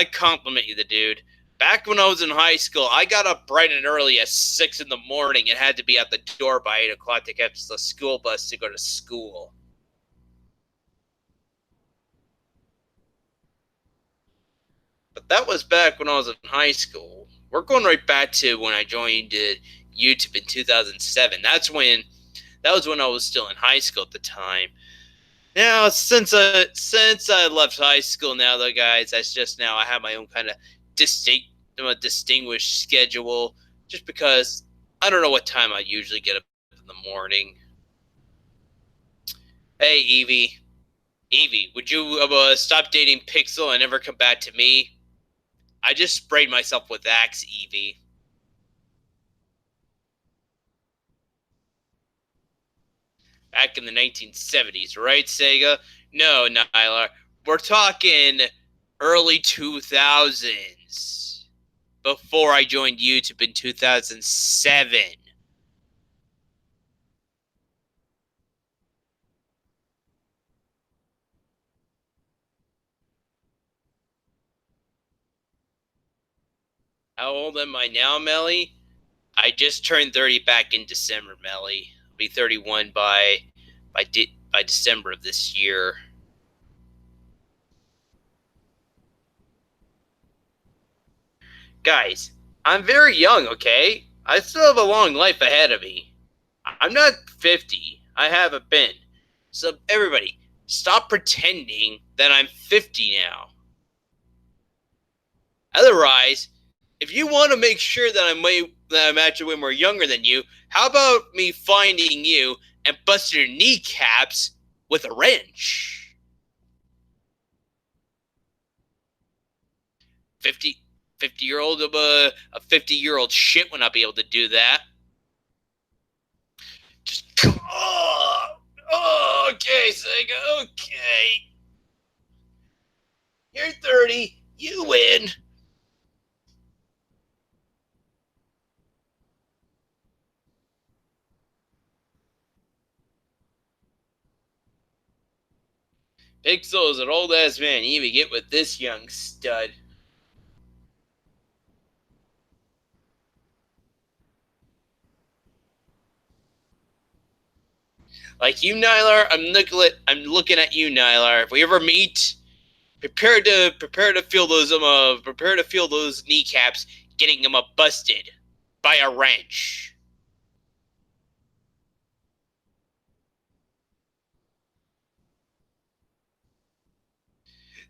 compliment you, the dude. Back when I was in high school, I got up bright and early at 6 in the morning and had to be at the door by 8 o'clock to catch the school bus to go to school. But that was back when I was in high school. We're going right back to when I joined YouTube in 2007. That was when I was still in high school at the time. Now, since I left high school, now though, guys, that's just now I have my own kind of distinguished schedule. Just because I don't know what time I usually get up in the morning. Hey, Evie, would you stop dating Pixel and never come back to me? I just sprayed myself with Axe, Evie. Back in the 1970s, right, Sega? No, Nyla. We're talking early 2000s. Before I joined YouTube in 2007. How old am I now, Melly? I just turned 30 back in December, Melly. I'll be 31 by December of this year. Guys, I'm very young, okay? I still have a long life ahead of me. I'm not 50. I haven't been. So everybody, stop pretending that I'm 50 now. Otherwise, if you want to make sure that I'm actually way more younger than you, how about me finding you and busting your kneecaps with a wrench? 50-year-old a 50-year-old shit would not be able to do that. Just okay, Sega, okay. You're 30, you win. Pixel is an old ass man. You even get with this young stud. Like you, Nylar, I'm looking at you, Nylar. If we ever meet, prepare to feel those kneecaps getting them up busted by a wrench.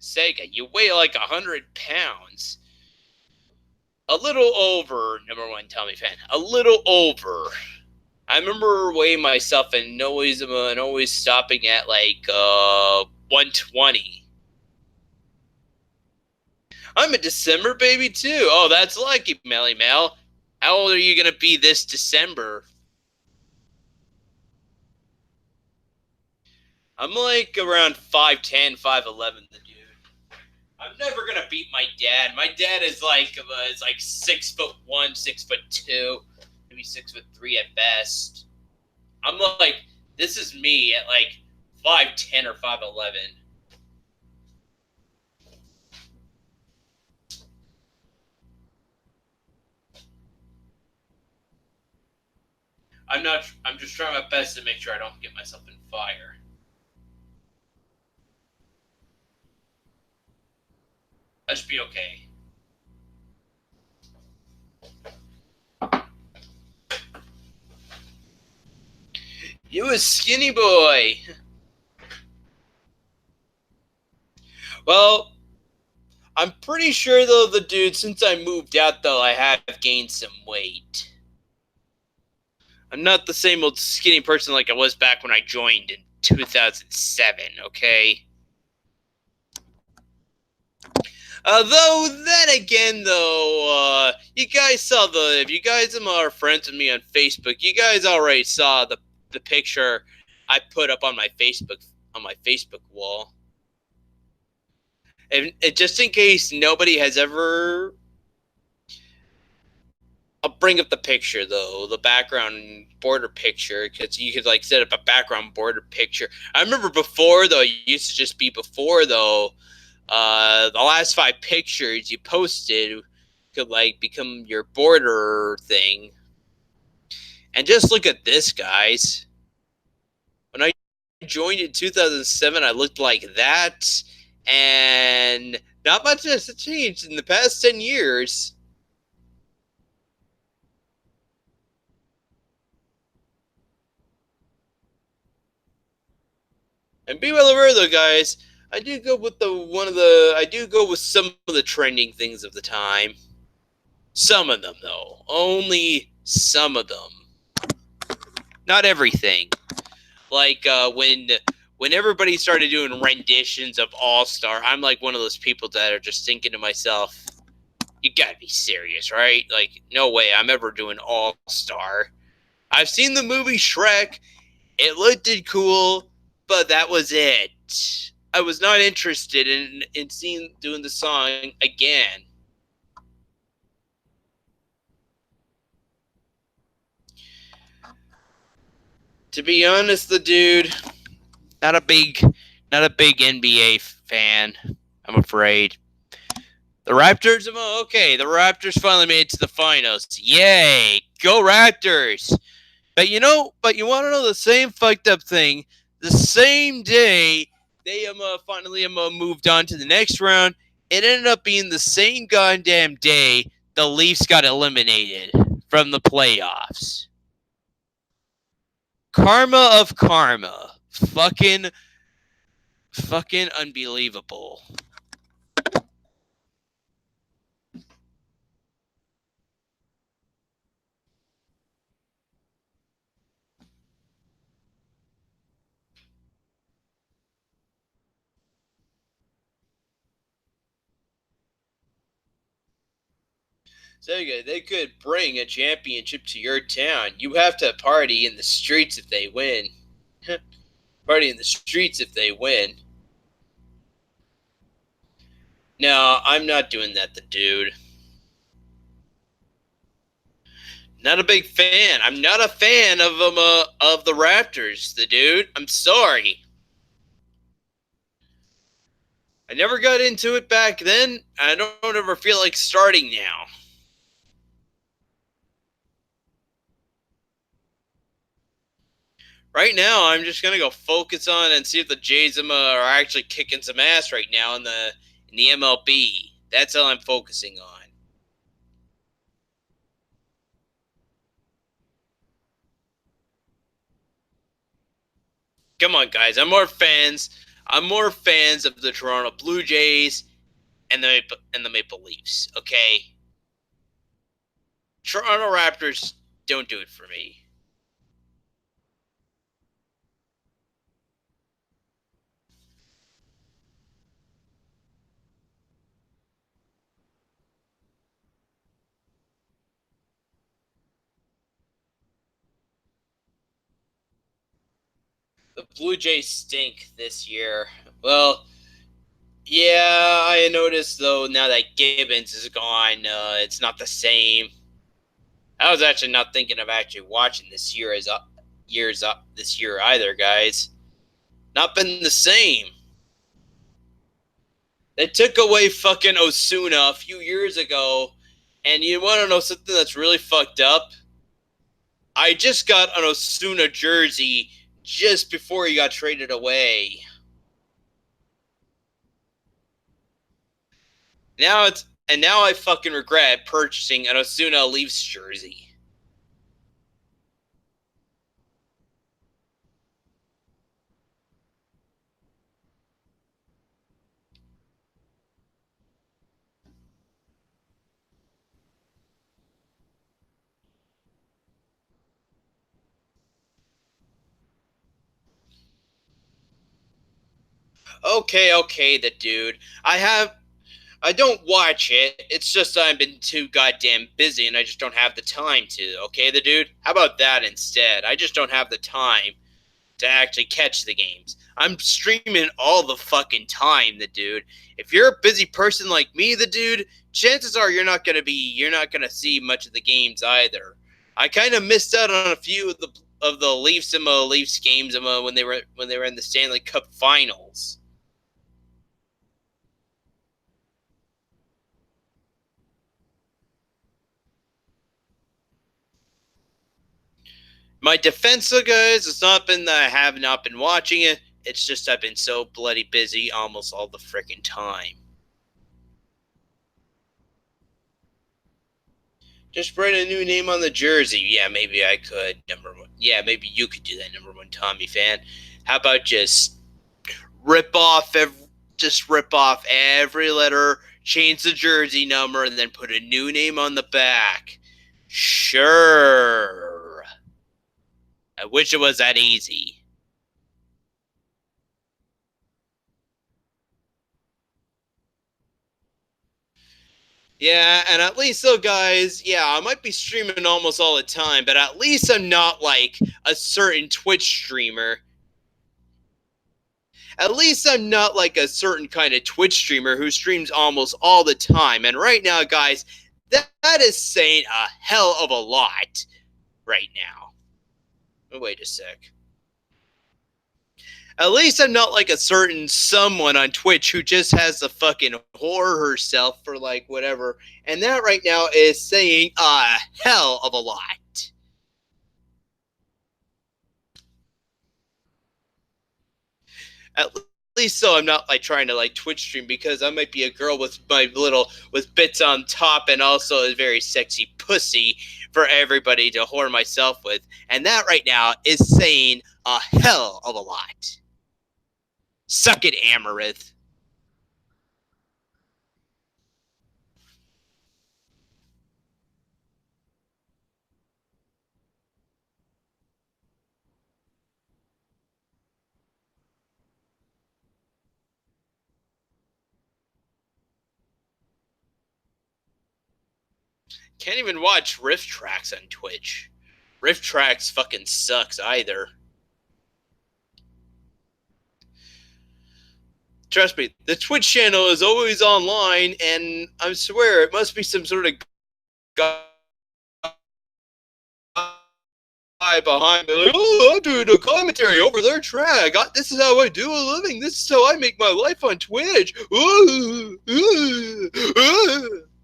Sega, you weigh like 100 pounds. A little over, number one Tommy fan. A little over. I remember weighing myself and always stopping at like 120. I'm a December baby too. Oh, that's lucky, Melly Mel. How old are you gonna be this December? I'm like around 5'10", 5'11", the dude. I'm never gonna beat my dad. My dad is like 6'1", 6'2", maybe 6'3" at best. I'm like, this is me at like 5'10" or 5'11". I'm just trying my best to make sure I don't get myself in fire. That should be okay. You a skinny boy. Well, I'm pretty sure, though, the dude, since I moved out, though, I have gained some weight. I'm not the same old skinny person like I was back when I joined in 2007, okay? Though, then again, though, you guys saw if you guys are friends with me on Facebook, you guys already saw the picture I put up on my Facebook wall. And just in case nobody has ever, I'll bring up the picture though, the background border picture, because you could like set up a background border picture. I remember before though, it used to just be before though. The last 5 pictures you posted could like become your border thing. And just look at this, guys. When I joined in 2007, I looked like that, and not much has changed in the past 10 years. And be well aware, though, guys, I do go with I do go with some of the trending things of the time. Some of them, though, only some of them, not everything. Like when everybody started doing renditions of All Star, I'm like one of those people that are just thinking to myself, "You gotta be serious, right? Like, no way I'm ever doing All Star." I've seen the movie Shrek. It looked cool, but that was it. I was not interested in seeing doing the song again. To be honest, the dude, not a big not a big NBA fan, I'm afraid. The Raptors, okay, the Raptors finally made it to the finals. Yay! Go Raptors! But you want to know the same fucked up thing? The same day they finally moved on to the next round, it ended up being the same goddamn day the Leafs got eliminated from the playoffs. Karma of karma. Fucking unbelievable. Sega, they could bring a championship to your town. You have to party in the streets if they win. Party in the streets if they win. No, I'm not doing that, the dude. Not a big fan. I'm not a fan of of the Raptors, the dude. I'm sorry. I never got into it back then. I don't ever feel like starting now. Right now, I'm just gonna go focus on and see if the Jays are actually kicking some ass right now in the MLB. That's all I'm focusing on. Come on, guys. I'm more fans of the Toronto Blue Jays and the Maple Leafs. Okay, Toronto Raptors don't do it for me. The Blue Jays stink this year. Well, yeah, I noticed though now that Gibbons is gone, it's not the same. I was actually not thinking of actually watching this year's up this year either, guys. Not been the same. They took away fucking Osuna a few years ago, and you want to know something that's really fucked up? I just got an Osuna jersey just before he got traded away. Now I fucking regret purchasing an Osuna Leafs jersey. Okay, the dude. I don't watch it. It's just I've been too goddamn busy and I just don't have the time to. Okay, the dude? How about that instead? I just don't have the time to actually catch the games. I'm streaming all the fucking time, the dude. If you're a busy person like me, the dude, chances are you're not gonna see much of the games either. I kind of missed out on a few of the Leafs games when they were in the Stanley Cup Finals. My defense, guys, it's not been that I have not been watching it. It's just I've been so bloody busy almost all the frickin' time. Just write a new name on the jersey. Yeah, maybe I could. Number one. Yeah, maybe you could do that, number one Tommy fan. How about just rip off every letter, change the jersey number, and then put a new name on the back. Sure. I wish it was that easy. Yeah, and at least though, guys, yeah, I might be streaming almost all the time, but at least I'm not like a certain Twitch streamer. At least I'm not like a certain kind of Twitch streamer who streams almost all the time. And right now, guys, that is saying a hell of a lot right now. Wait a sec. At least I'm not like a certain someone on Twitch who just has to fucking whore herself for like whatever. And that right now is saying a hell of a lot. At least so I'm not like trying to like Twitch stream because I might be a girl with with bits on top and also a very sexy pussy for everybody to whore myself with. And that right now is saying a hell of a lot. Suck it, Amaranth. Can't even watch Rift Tracks on Twitch. Rift Tracks fucking sucks either. Trust me, the Twitch channel is always online, and I swear it must be some sort of guy behind me. Like, oh, I'm doing a commentary over their track. This is how I do a living. This is how I make my life on Twitch.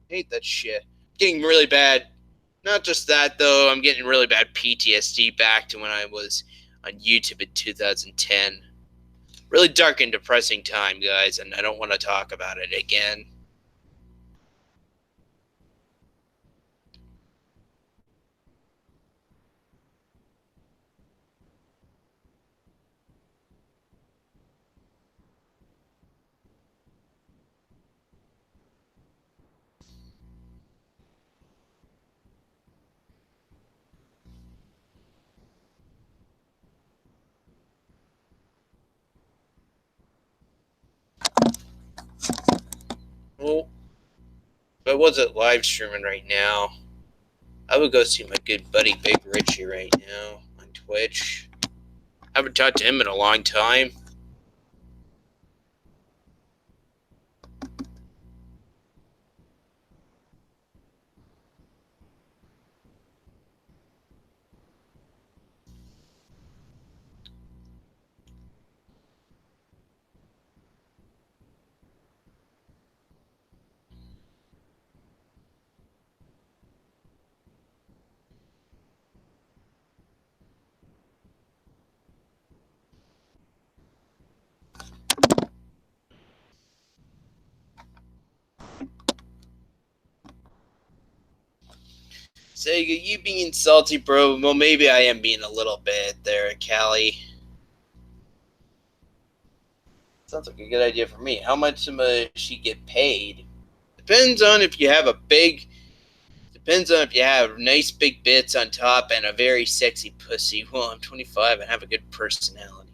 Hate that shit. Getting really bad. Not just that, though. I'm getting really bad PTSD back to when I was on YouTube in 2010. Really dark and depressing time, guys, and I don't want to talk about it again. Well, if I wasn't live streaming right now, I would go see my good buddy Big Richie right now on Twitch. I haven't talked to him in a long time. Sega, you being salty, bro? Well, maybe I am being a little bit there, Callie. Sounds like a good idea for me. How much does she get paid? Depends on if you have nice big bits on top and a very sexy pussy. Well, I'm 25 and have a good personality.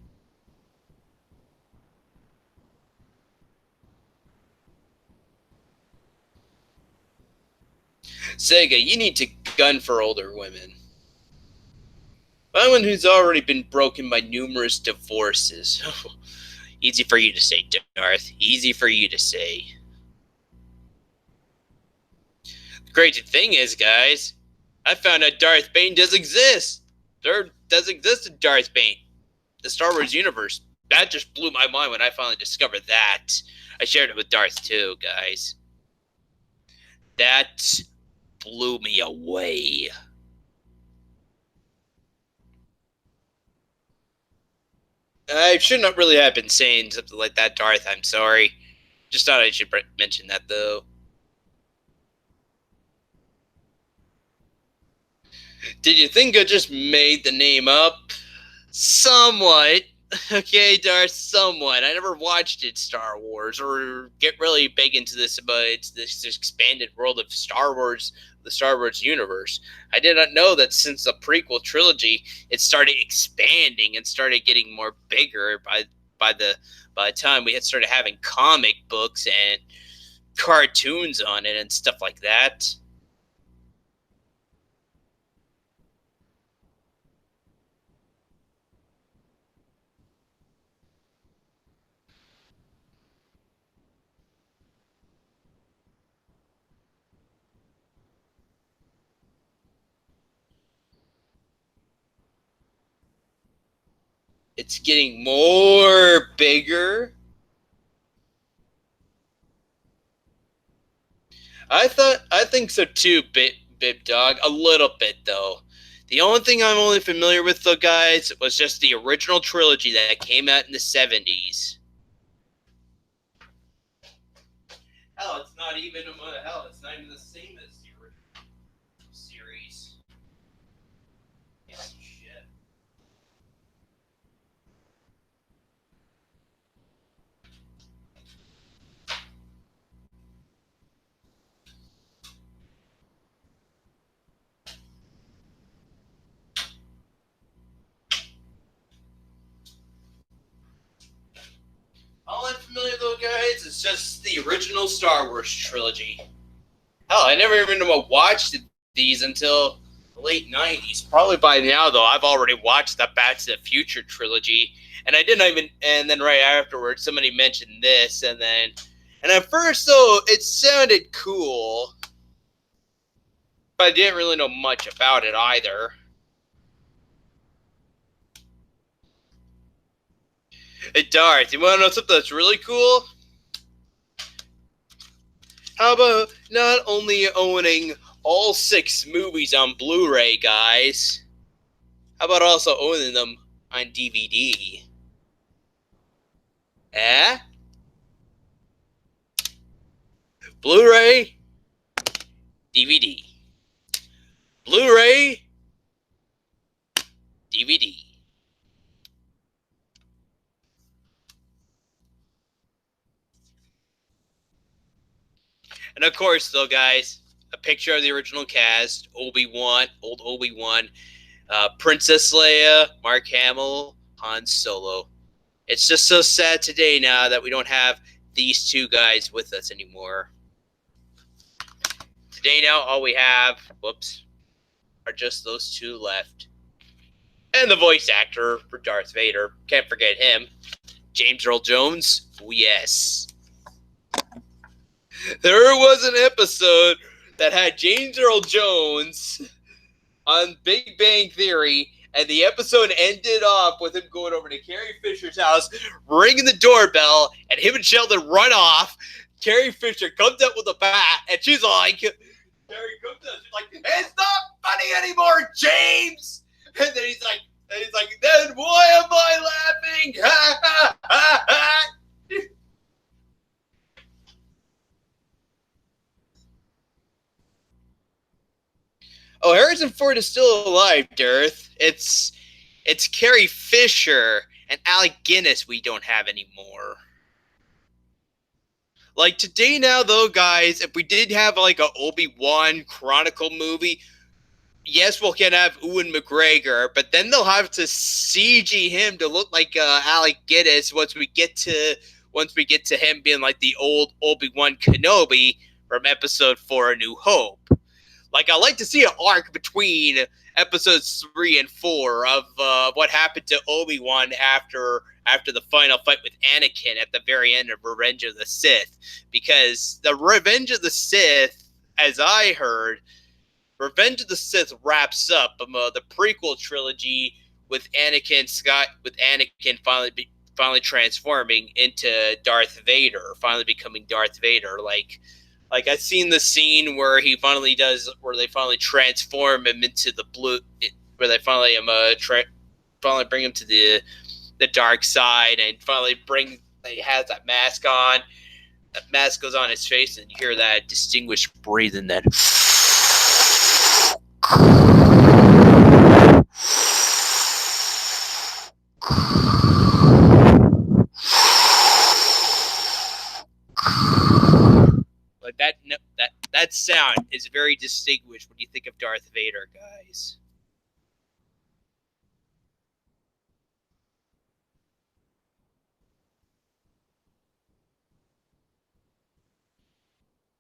Sega, you need to gun for older women. One who's already been broken by numerous divorces. Easy for you to say, Darth. Easy for you to say. The crazy thing is, guys, I found out Darth Bane does exist. There does exist a Darth Bane. The Star Wars universe. That just blew my mind when I finally discovered that. I shared it with Darth too, guys. That blew me away. I should not really have been saying something like that, Darth. I'm sorry. Just thought I should mention that, though. Did you think I just made the name up? Somewhat. Okay, Darth, somewhat. I never watched it, Star Wars, or get really big into this expanded world of Star Wars, the Star Wars universe. I did not know that since the prequel trilogy, it started expanding and started getting more bigger by the time we had started having comic books and cartoons on it and stuff like that. It's getting more bigger. I think so too, Bib Dog. A little bit though. The only thing I'm only familiar with though, guys, was just the original trilogy that came out in the 70s. Hell, it's not even it's not even the same as the original series. Yeah, shit. All I'm familiar though, guys, is just the original Star Wars trilogy. Hell, I never even watched these until the late 90s. Probably by now, though, I've already watched the Back to the Future trilogy. And I didn't even, and then right afterwards, somebody mentioned this, and at first, though, it sounded cool. But I didn't really know much about it either. Hey, Darth, you want to know something that's really cool? How about not only owning all 6 movies on Blu-ray, guys? How about also owning them on DVD? Eh? Blu-ray, DVD. Blu-ray, DVD. And of course, though, guys, a picture of the original cast: Obi-Wan, old Obi-Wan, Princess Leia, Mark Hamill, Han Solo. It's just so sad today now that we don't have these 2 guys with us anymore. Today now, all we have, are just those 2 left. And the voice actor for Darth Vader, can't forget him, James Earl Jones. Oh, yes. There was an episode that had James Earl Jones on Big Bang Theory, and the episode ended off with him going over to Carrie Fisher's house, ringing the doorbell, and him and Sheldon run off. Carrie Fisher comes up with a bat, and she's like, it's not funny anymore, James! And then he's like, then why am I laughing? Ha, ha, ha, ha. Oh, Harrison Ford is still alive, Darth. It's Carrie Fisher and Alec Guinness we don't have anymore. Like today now, though, guys, if we did have like a Obi-Wan Chronicle movie, yes, we'll can have Ewan McGregor, but then they'll have to CG him to look like Alec Guinness once we get to him being like the old Obi-Wan Kenobi from Episode 4: A New Hope. Like, I like to see an arc between episodes 3 and 4 of what happened to Obi-Wan after the final fight with Anakin at the very end of Revenge of the Sith, because the Revenge of the Sith, as I heard, Revenge of the Sith wraps up the prequel trilogy with Anakin finally transforming into Darth Vader, finally becoming Darth Vader. Like I've seen the scene where they finally transform him into the blue, where they finally bring him to the dark side, and finally he has that mask on. That mask goes on his face, and you hear that distinguished breathing that. Like that sound is very distinguished when you think of Darth Vader, guys.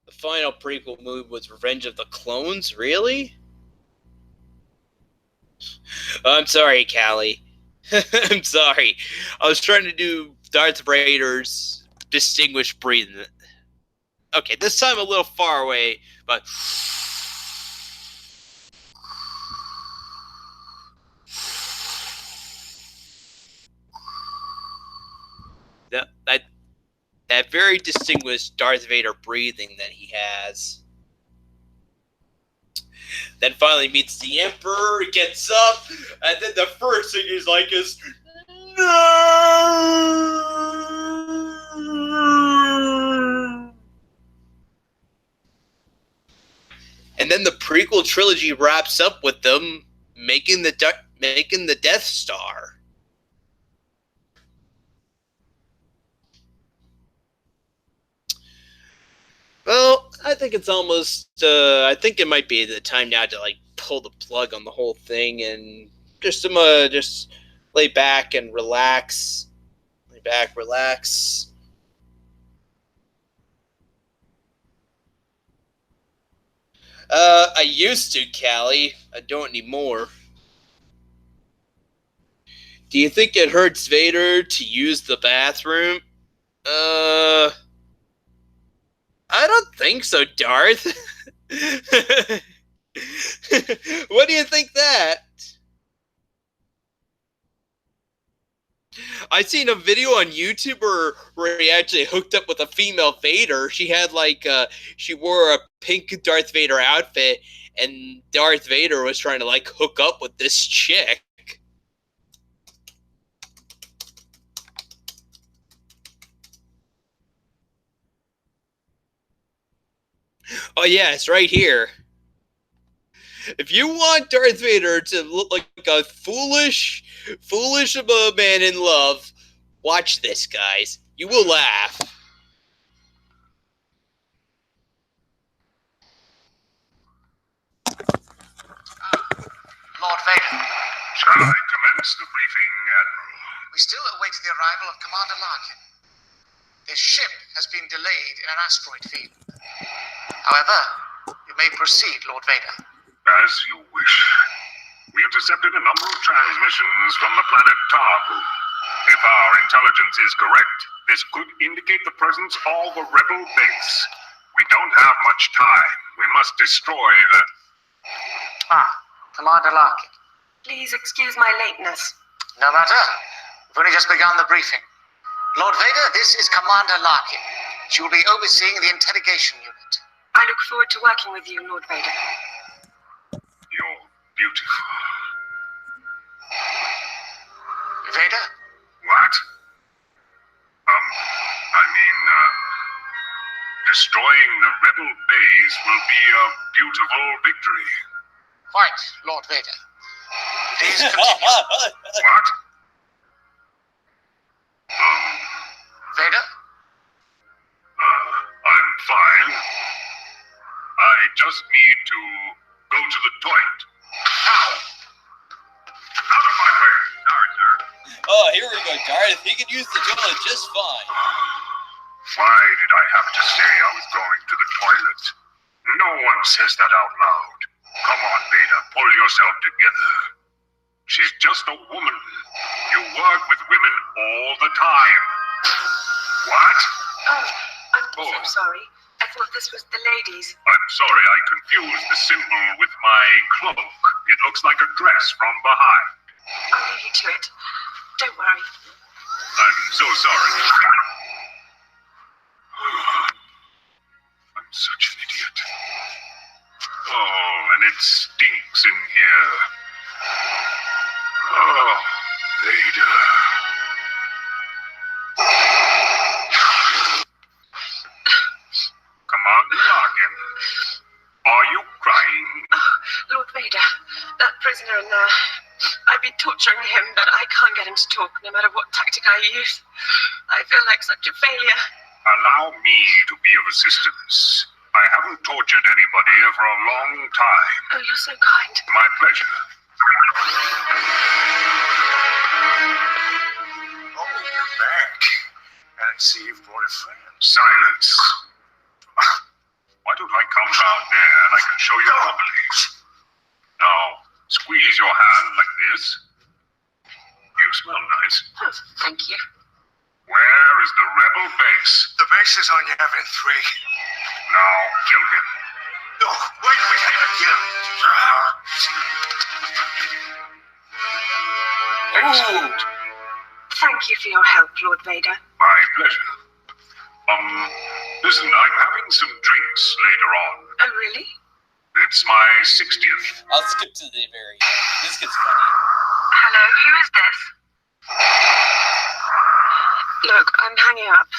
The final prequel movie was Revenge of the Clones? Really? I'm sorry, Callie. I'm sorry. I was trying to do Darth Vader's distinguished breathing. Okay, this time a little far away, but... That very distinguished Darth Vader breathing that he has. Then finally meets the Emperor, gets up, and then the first thing he's like is, no! And then the prequel trilogy wraps up with them making the Death Star. Well, I think it's almost. I think it might be the time now to pull the plug on the whole thing and just lay back and relax. Lay back, relax. I used to, Callie. I don't anymore. Do you think it hurts Vader to use the bathroom? I don't think so, Darth. What do you think that? I seen a video on YouTube where he actually hooked up with a female Vader. She had she wore a pink Darth Vader outfit, and Darth Vader was trying to hook up with this chick. Oh yeah, it's right here. If you want Darth Vader to look like a foolish man in love, watch this, guys. You will laugh. Lord Vader. Shall I commence the briefing, Admiral? We still await the arrival of Commander Larkin. His ship has been delayed in an asteroid field. However, you may proceed, Lord Vader. As you wish. We intercepted a number of transmissions from the planet Targu. If our intelligence is correct, this could indicate the presence of a rebel base. We don't have much time. We must destroy the... Commander Larkin. Please excuse my lateness. No matter. We've only just begun the briefing. Lord Vader, this is Commander Larkin. She will be overseeing the interrogation unit. I look forward to working with you, Lord Vader. You're beautiful. Vader? What? Destroying the rebel base will be a beautiful victory. Quite, Lord Vader. Please continue. What? Vader? I'm fine. I just need to go to the toilet. Now! Out of my way! Sorry, sir. Oh, here we go, Darth. He could use the toilet just fine. Why did I have to say I was going to the toilet? No one says that out loud. Come on, Vader, pull yourself together. She's just a woman. You work with women all the time. What? Oh, I'm so sorry. I thought this was the ladies. I'm sorry, I confused the symbol with my cloak. It looks like a dress from behind. I'll leave you to it. Don't worry. I'm so sorry. I'm such an idiot. Oh, and it stinks in here. Oh, Vader. Come on, Larkin. Are you crying? Oh, Lord Vader, that prisoner in there. I've been torturing him, but I can't get him to talk, no matter what tactic I use. I feel like such a failure. Allow me to be of assistance. I haven't tortured anybody for a long time. Oh, you're so kind. My pleasure. Oh, you're back. I see you've brought a friend. Silence. Why don't I come down there and I can show you properly? Now, squeeze your hand like this. You smell nice. Oh, thank you. Where is the rebel base? The base is on Yavin 3. Now, kill him. No, wait, Excellent. Thank you for your help, Lord Vader. My pleasure. Listen, I'm having some drinks later on. Oh, really? It's my 60th. I'll skip to the very end. This gets funny. Hello, who is this? Look, I'm hanging up.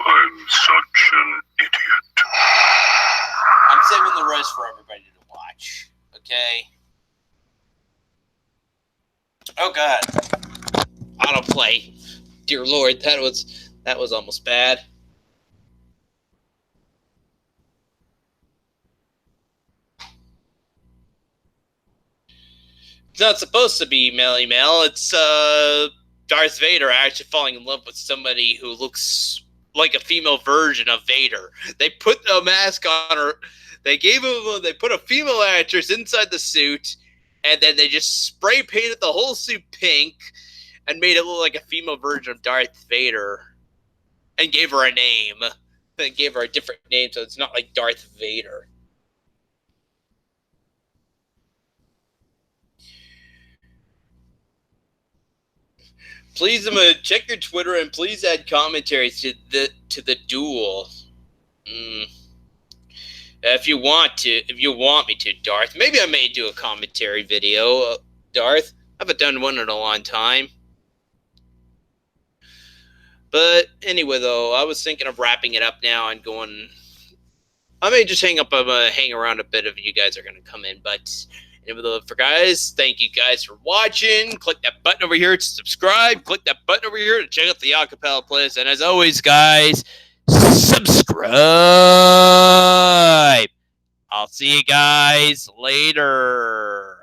I'm such an idiot. I'm saving the rest for everybody to watch. Okay? Oh god. Autoplay. Dear Lord, that was almost bad. It's not supposed to be Melly Mel. It's Darth Vader actually falling in love with somebody who looks like a female version of Vader. They put a mask on her. They put a female actress inside the suit, and then they just spray painted the whole suit pink and made it look like a female version of Darth Vader, and gave her a name. They gave her a different name, so it's not like Darth Vader. Please, check your Twitter and please add commentaries to the duel. If you want me to, Darth. Maybe I may do a commentary video, Darth. I haven't done one in a long time. But anyway, though, I was thinking of wrapping it up now and going. I may just hang around a bit if you guys are going to come in, but. Anyway, for guys, thank you guys for watching. Click that button over here to subscribe. Click that button over here to check out the acapella playlist. And as always, guys, subscribe. I'll see you guys later.